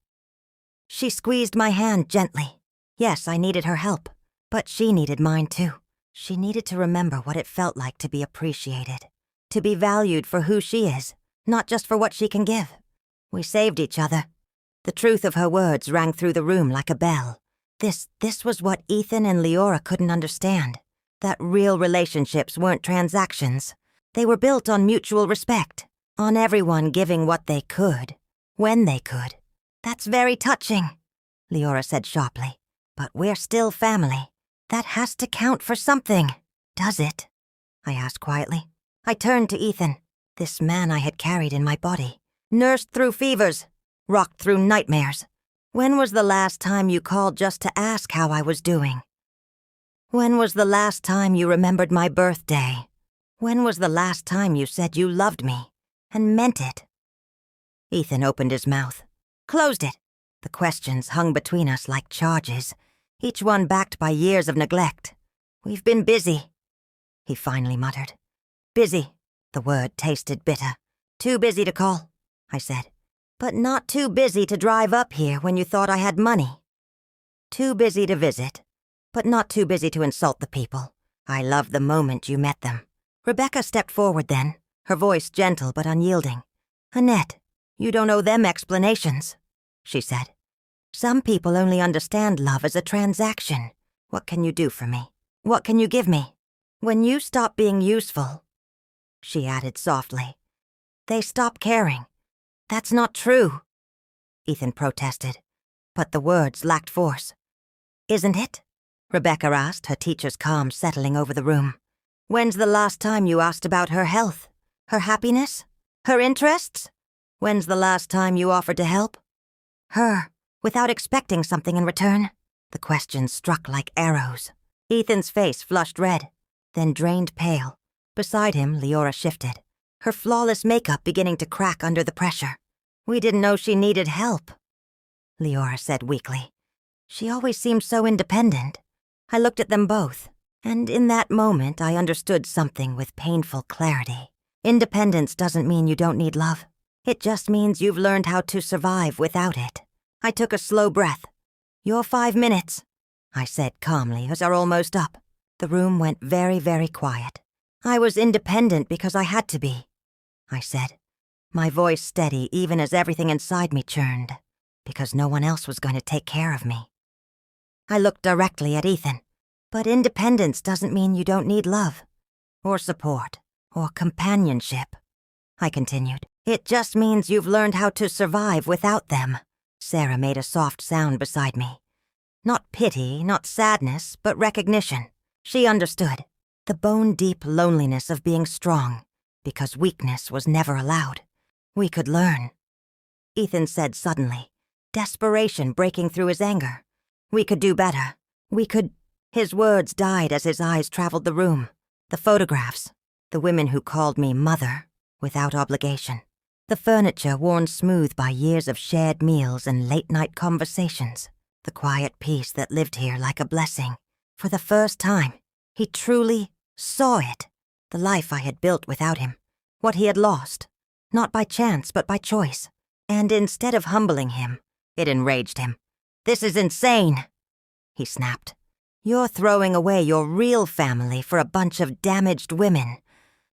She squeezed my hand gently. Yes, I needed her help, but she needed mine too. She needed to remember what it felt like to be appreciated, to be valued for who she is, not just for what she can give. We saved each other. The truth of her words rang through the room like a bell. This was what Ethan and Leora couldn't understand, that real relationships weren't transactions. They were built on mutual respect, on everyone giving what they could, when they could. That's very touching, Leora said sharply. But we're still family. That has to count for something, does it? I asked quietly. I turned to Ethan, this man I had carried in my body, nursed through fevers, rocked through nightmares. When was the last time you called just to ask how I was doing? When was the last time you remembered my birthday? When was the last time you said you loved me and meant it? Ethan opened his mouth, closed it. The questions hung between us like charges, each one backed by years of neglect. We've been busy, he finally muttered. Busy. The word tasted bitter. Too busy to call, I said. But not too busy to drive up here when you thought I had money. Too busy to visit, but not too busy to insult the people. I loved the moment you met them. Rebecca stepped forward then, her voice gentle but unyielding. Annette, you don't owe them explanations, she said. Some people only understand love as a transaction. What can you do for me? What can you give me? When you stop being useful, she added softly, they stop caring. That's not true, Ethan protested, but the words lacked force. Isn't it? Rebecca asked, her teacher's calm settling over the room. When's the last time you asked about her health, her happiness, her interests? When's the last time you offered to help? Her, without expecting something in return? The questions struck like arrows. Ethan's face flushed red, then drained pale. Beside him, Leora shifted, her flawless makeup beginning to crack under the pressure. We didn't know she needed help, Leora said weakly. She always seemed so independent. I looked at them both, and in that moment I understood something with painful clarity. Independence doesn't mean you don't need love. It just means you've learned how to survive without it. I took a slow breath. Your 5 minutes, I said calmly as our almost up. The room went very, very quiet. I was independent because I had to be, I said, my voice steady even as everything inside me churned, because no one else was going to take care of me. I looked directly at Ethan. But independence doesn't mean you don't need love, or support, or companionship, I continued. It just means you've learned how to survive without them. Sarah made a soft sound beside me. Not pity, not sadness, but recognition. She understood. The bone-deep loneliness of being strong, because weakness was never allowed. We could learn. Ethan said suddenly, desperation breaking through his anger. We could do better. We could... His words died as his eyes traveled the room. The photographs. The women who called me mother, without obligation. The furniture worn smooth by years of shared meals and late-night conversations. the quiet peace that lived here like a blessing. For the first time, he truly saw it. The life I had built without him. What he had lost. Not by chance, but by choice. And instead of humbling him, it enraged him. "This is insane," he snapped. "You're throwing away your real family for a bunch of damaged women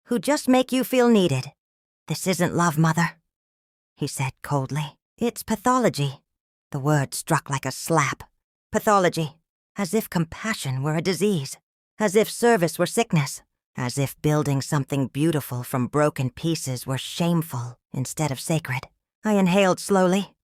who just make you feel needed. This isn't love, Mother," he said coldly. "It's pathology." The word struck like a slap. Pathology. As if compassion were a disease. As if service were sickness. As if building something beautiful from broken pieces were shameful instead of sacred. I inhaled slowly.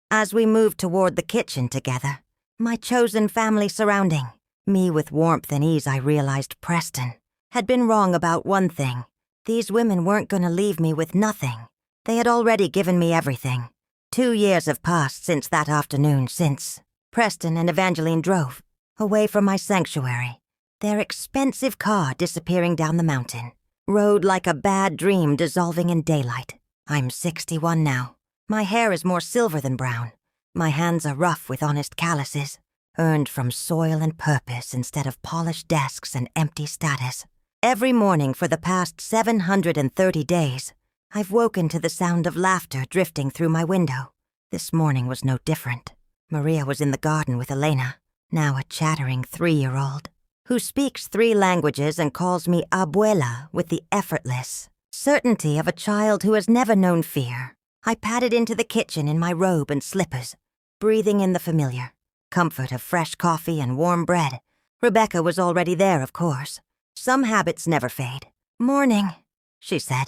As we moved toward the kitchen together, my chosen family surrounding, me with warmth and ease, I realized Preston had been wrong about one thing. These women weren't going to leave me with nothing. They had already given me everything. 2 years have passed since that afternoon, since Preston and Evangeline drove away from my sanctuary, their expensive car disappearing down the mountain, rode like a bad dream dissolving in daylight. I'm 61 now. My hair is more silver than brown. My hands are rough with honest calluses, earned from soil and purpose instead of polished desks and empty status. Every morning for the past 730 days, I've woken to the sound of laughter drifting through my window. This morning was no different. Maria was in the garden with Elena, now a chattering 3-year-old, who speaks 3 languages and calls me abuela with the effortless certainty of a child who has never known fear. I padded into the kitchen in my robe and slippers, breathing in the familiar comfort of fresh coffee and warm bread. Rebecca was already there, of course. Some habits never fade. "Morning," she said,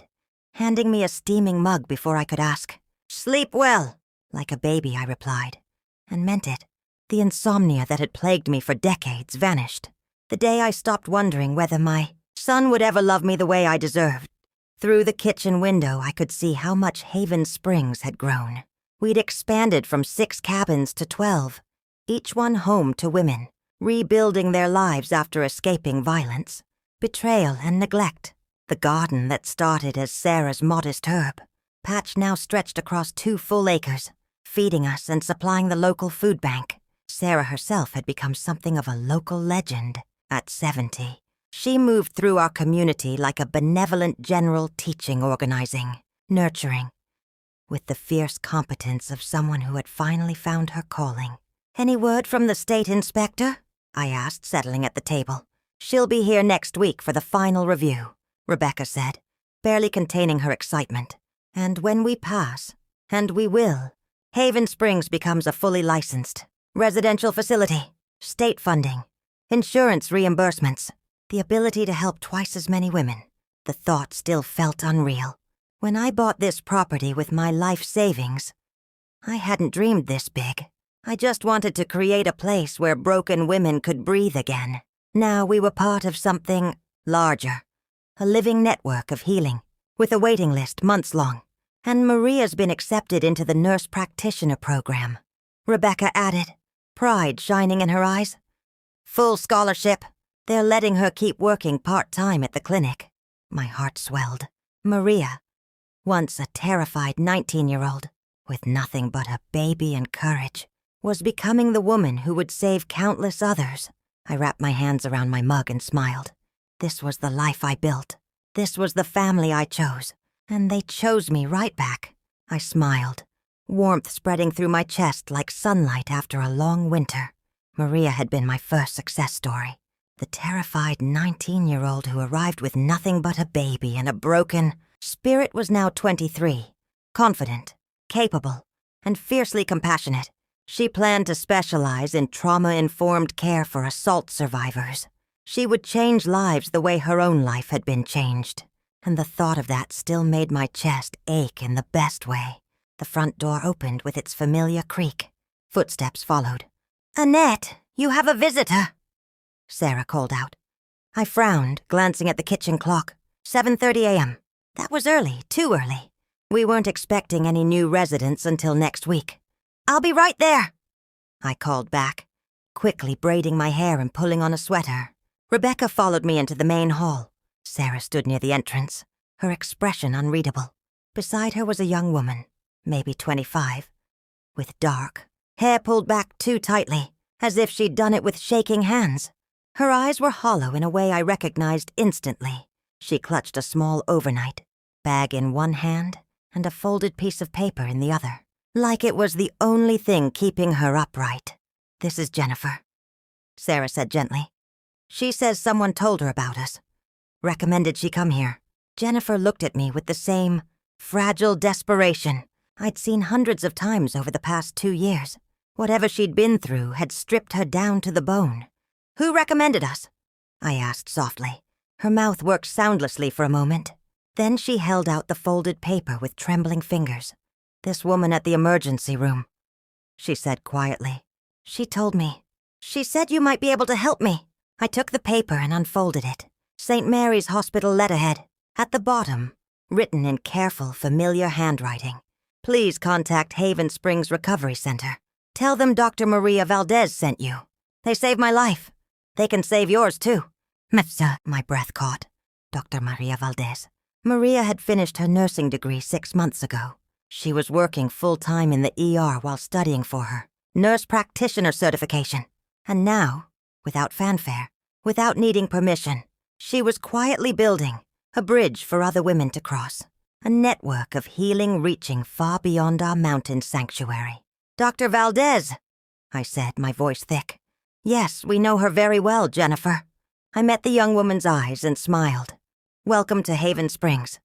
handing me a steaming mug before I could ask. "Sleep well." Like a baby, I replied, and meant it. The insomnia that had plagued me for decades vanished. The day I stopped wondering whether my son would ever love me the way I deserved. Through the kitchen window, I could see how much Haven Springs had grown. We'd expanded from 6 cabins to 12, each one home to women, rebuilding their lives after escaping violence, betrayal, and neglect. The garden that started as Sarah's modest herb patch now stretched across 2 full acres, feeding us and supplying the local food bank. Sarah herself had become something of a local legend at 70. She moved through our community like a benevolent general teaching, organizing, nurturing, with the fierce competence of someone who had finally found her calling. "Any word from the state inspector?" I asked, settling at the table. "She'll be here next week for the final review," Rebecca said, barely containing her excitement. "And when we pass, and we will, Haven Springs becomes a fully licensed residential facility, state funding, insurance reimbursements, the ability to help twice as many women." The thought still felt unreal. When I bought this property with my life savings, I hadn't dreamed this big. I just wanted to create a place where broken women could breathe again. Now we were part of something larger, a living network of healing, with a waiting list months long. And Maria's been accepted into the nurse practitioner program, Rebecca added, pride shining in her eyes. Full scholarship. They're letting her keep working part-time at the clinic. My heart swelled. Maria, once a terrified 19-year-old, with nothing but a baby and courage, was becoming the woman who would save countless others. I wrapped my hands around my mug and smiled. This was the life I built. This was the family I chose. And they chose me right back. I smiled, warmth spreading through my chest like sunlight after a long winter. Maria had been my first success story. The terrified 19-year-old who arrived with nothing but a baby and a broken spirit was now 23, confident, capable, and fiercely compassionate. She planned to specialize in trauma-informed care for assault survivors. She would change lives the way her own life had been changed. And the thought of that still made my chest ache in the best way. The front door opened with its familiar creak. Footsteps followed. "Annette, you have a visitor," Sarah called out. I frowned, glancing at the kitchen clock. 7:30 a.m. That was early, too early. We weren't expecting any new residents until next week. "I'll be right there," I called back, quickly braiding my hair and pulling on a sweater. Rebecca followed me into the main hall. Sarah stood near the entrance, her expression unreadable. Beside her was a young woman, maybe 25, with dark hair pulled back too tightly, as if she'd done it with shaking hands. Her eyes were hollow in a way I recognized instantly. She clutched a small overnight, bag in one hand and a folded piece of paper in the other, like it was the only thing keeping her upright. "This is Jennifer," Sarah said gently. "She says someone told her about us. Recommended she come here." Jennifer looked at me with the same fragile desperation I'd seen hundreds of times over the past 2 years. Whatever she'd been through had stripped her down to the bone. "Who recommended us?" I asked softly. Her mouth worked soundlessly for a moment. Then she held out the folded paper with trembling fingers. "This woman at the emergency room," she said quietly. "She told me. She said you might be able to help me." I took the paper and unfolded it. St. Mary's Hospital letterhead. At the bottom, written in careful, familiar handwriting. "Please contact Haven Springs Recovery Center. Tell them Dr. Maria Valdez sent you. They saved my life. They can save yours, too." "Mifsa," my breath caught. Dr. Maria Valdez. Maria had finished her nursing degree 6 months ago. She was working full-time in the ER while studying for her nurse practitioner certification. And now, without fanfare, without needing permission, she was quietly building a bridge for other women to cross, a network of healing reaching far beyond our mountain sanctuary. "Dr. Valdez," I said, my voice thick. "Yes, we know her very well, Jennifer." I met the young woman's eyes and smiled. "Welcome to Haven Springs."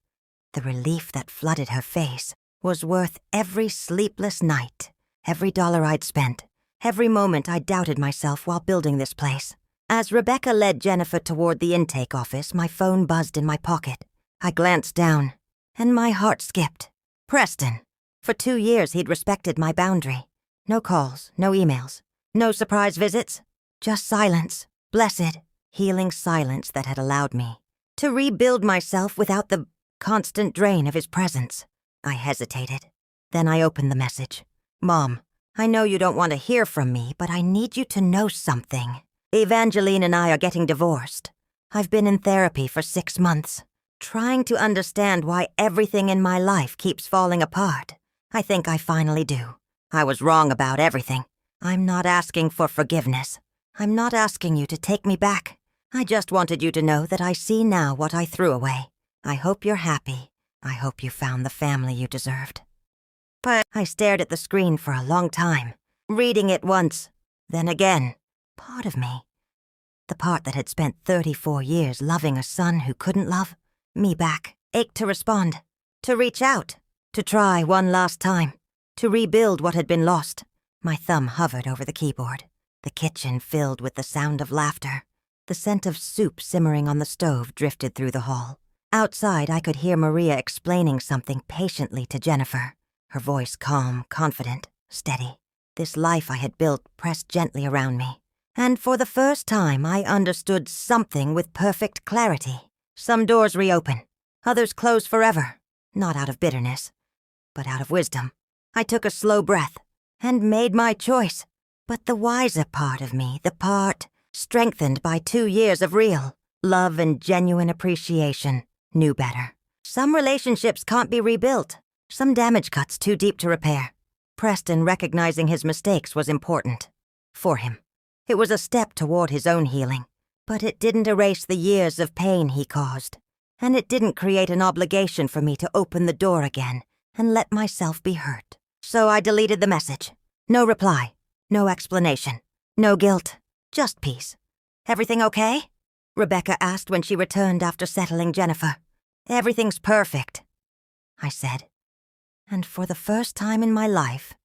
The relief that flooded her face was worth every sleepless night, every dollar I'd spent, every moment I doubted myself while building this place. As Rebecca led Jennifer toward the intake office, my phone buzzed in my pocket. I glanced down, and my heart skipped. Preston. For 2 years, he'd respected my boundary. No calls, no emails, no surprise visits, just silence, blessed, healing silence that had allowed me to rebuild myself without the constant drain of his presence. I hesitated. Then I opened the message. "Mom, I know you don't want to hear from me, but I need you to know something. Evangeline and I are getting divorced. I've been in therapy for 6 months, trying to understand why everything in my life keeps falling apart. I think I finally do. I was wrong about everything. I'm not asking for forgiveness. I'm not asking you to take me back. I just wanted you to know that I see now what I threw away. I hope you're happy. I hope you found the family you deserved." But I stared at the screen for a long time, reading it once, then again. Part of me, the part that had spent 34 years loving a son who couldn't love me back, ached to respond, to reach out, to try one last time, to rebuild what had been lost. My thumb hovered over the keyboard, the kitchen filled with the sound of laughter. The scent of soup simmering on the stove drifted through the hall. Outside, I could hear Maria explaining something patiently to Jennifer, her voice calm, confident, steady. This life I had built pressed gently around me, and for the first time I understood something with perfect clarity. Some doors reopen, others close forever, not out of bitterness, but out of wisdom. I took a slow breath and made my choice. But the wiser part of me, the part strengthened by 2 years of real love and genuine appreciation, knew better. Some relationships can't be rebuilt, some damage cuts too deep to repair. Preston recognizing his mistakes was important. For him. It was a step toward his own healing, but it didn't erase the years of pain he caused, and it didn't create an obligation for me to open the door again and let myself be hurt. So I deleted the message. No reply, no explanation, no guilt, just peace. "Everything okay?" Rebecca asked when she returned after settling Jennifer. "Everything's perfect," I said. And for the first time in my life,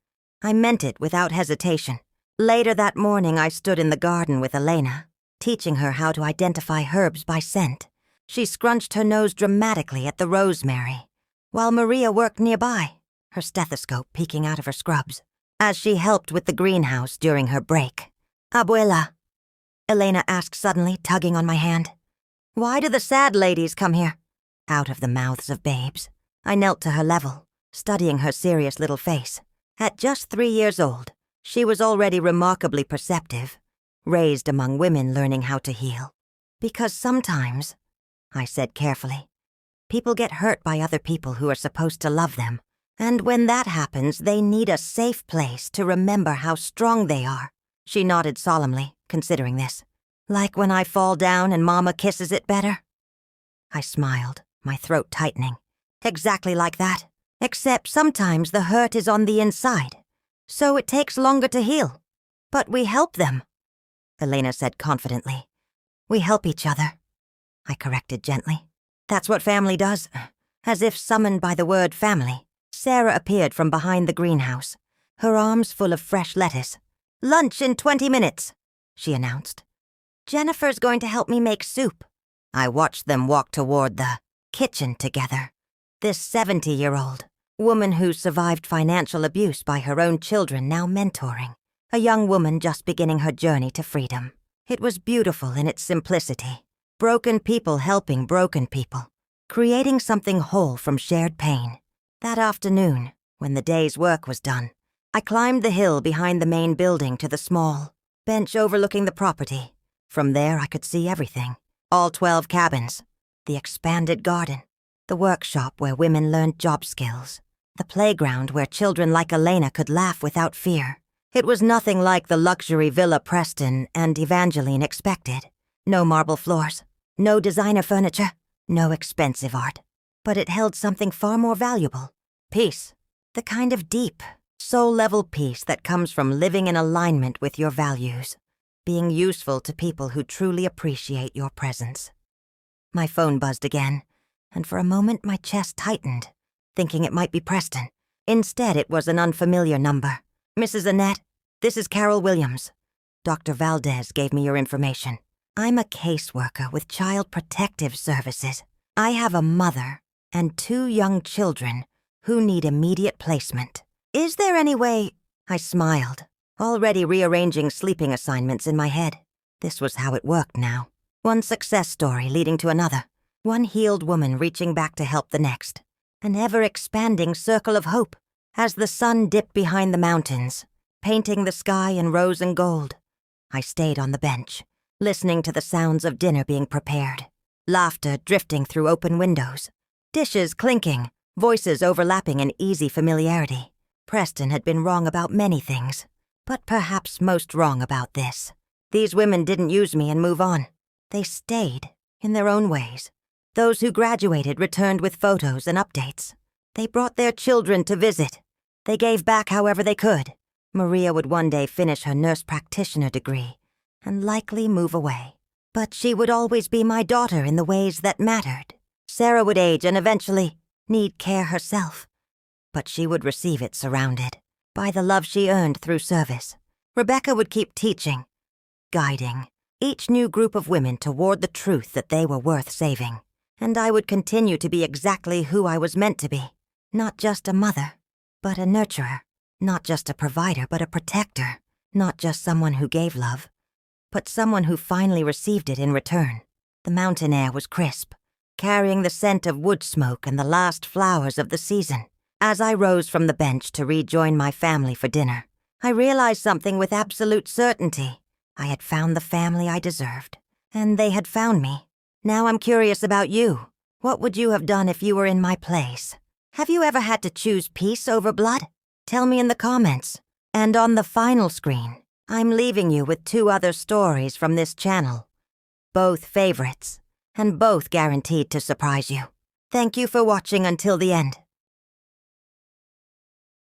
I meant it without hesitation. Later that morning, I stood in the garden with Elena, teaching her how to identify herbs by scent. She scrunched her nose dramatically at the rosemary, while Maria worked nearby, her stethoscope peeking out of her scrubs, as she helped with the greenhouse during her break. "Abuela," Elena asked suddenly, tugging on my hand. "Why do the sad ladies come here?" Out of the mouths of babes. I knelt to her level, studying her serious little face. At just 3 years old, she was already remarkably perceptive, raised among women learning how to heal. "Because sometimes," I said carefully, "people get hurt by other people who are supposed to love them. And when that happens, they need a safe place to remember how strong they are." She nodded solemnly, considering this. "Like when I fall down and Mama kisses it better?" I smiled, my throat tightening. "Exactly like that. Except sometimes the hurt is on the inside, so it takes longer to heal. But we help them," Elena said confidently. "We help each other," I corrected gently. "That's what family does." As if summoned by the word family, Sarah appeared from behind the greenhouse, her arms full of fresh lettuce. "Lunch in 20 minutes, she announced. "Jennifer's going to help me make soup." I watched them walk toward the kitchen together. This 70-year-old woman who survived financial abuse by her own children now mentoring, a young woman just beginning her journey to freedom. It was beautiful in its simplicity. Broken people helping broken people, creating something whole from shared pain. That afternoon, when the day's work was done, I climbed the hill behind the main building to the small bench overlooking the property. From there I could see everything. All 12 cabins, the expanded garden, the workshop where women learned job skills, the playground where children like Elena could laugh without fear. It was nothing like the luxury villa Preston and Evangeline expected. No marble floors, no designer furniture, no expensive art. But it held something far more valuable. Peace. The kind of deep, soul-level peace that comes from living in alignment with your values, being useful to people who truly appreciate your presence. My phone buzzed again, and for a moment my chest tightened, thinking it might be Preston. Instead, it was an unfamiliar number. "Mrs. Annette, this is Carol Williams. Dr. Valdez gave me your information. I'm a caseworker with Child Protective Services. I have a mother and 2 young children who need immediate placement. Is there any way—" I smiled, already rearranging sleeping assignments in my head. This was how it worked now. One success story leading to another. One healed woman reaching back to help the next. An ever-expanding circle of hope as the sun dipped behind the mountains, painting the sky in rose and gold. I stayed on the bench, listening to the sounds of dinner being prepared. Laughter drifting through open windows. Dishes clinking, voices overlapping in easy familiarity. Preston had been wrong about many things, but perhaps most wrong about this. These women didn't use me and move on. They stayed, in their own ways. Those who graduated returned with photos and updates. They brought their children to visit. They gave back however they could. Maria would one day finish her nurse practitioner degree and likely move away. But she would always be my daughter in the ways that mattered. Sarah would age and eventually need care herself, but she would receive it surrounded by the love she earned through service. Rebecca would keep teaching, guiding each new group of women toward the truth that they were worth saving. and I would continue to be exactly who I was meant to be. Not just a mother, but a nurturer. Not just a provider, but a protector. Not just someone who gave love, but someone who finally received it in return. The mountain air was crisp, carrying the scent of wood smoke and the last flowers of the season. As I rose from the bench to rejoin my family for dinner, I realized something with absolute certainty. I had found the family I deserved, and they had found me. Now I'm curious about you. What would you have done if you were in my place? Have you ever had to choose peace over blood? Tell me in the comments. And on the final screen, I'm leaving you with 2 other stories from this channel. Both favorites, and both guaranteed to surprise you. Thank you for watching until the end.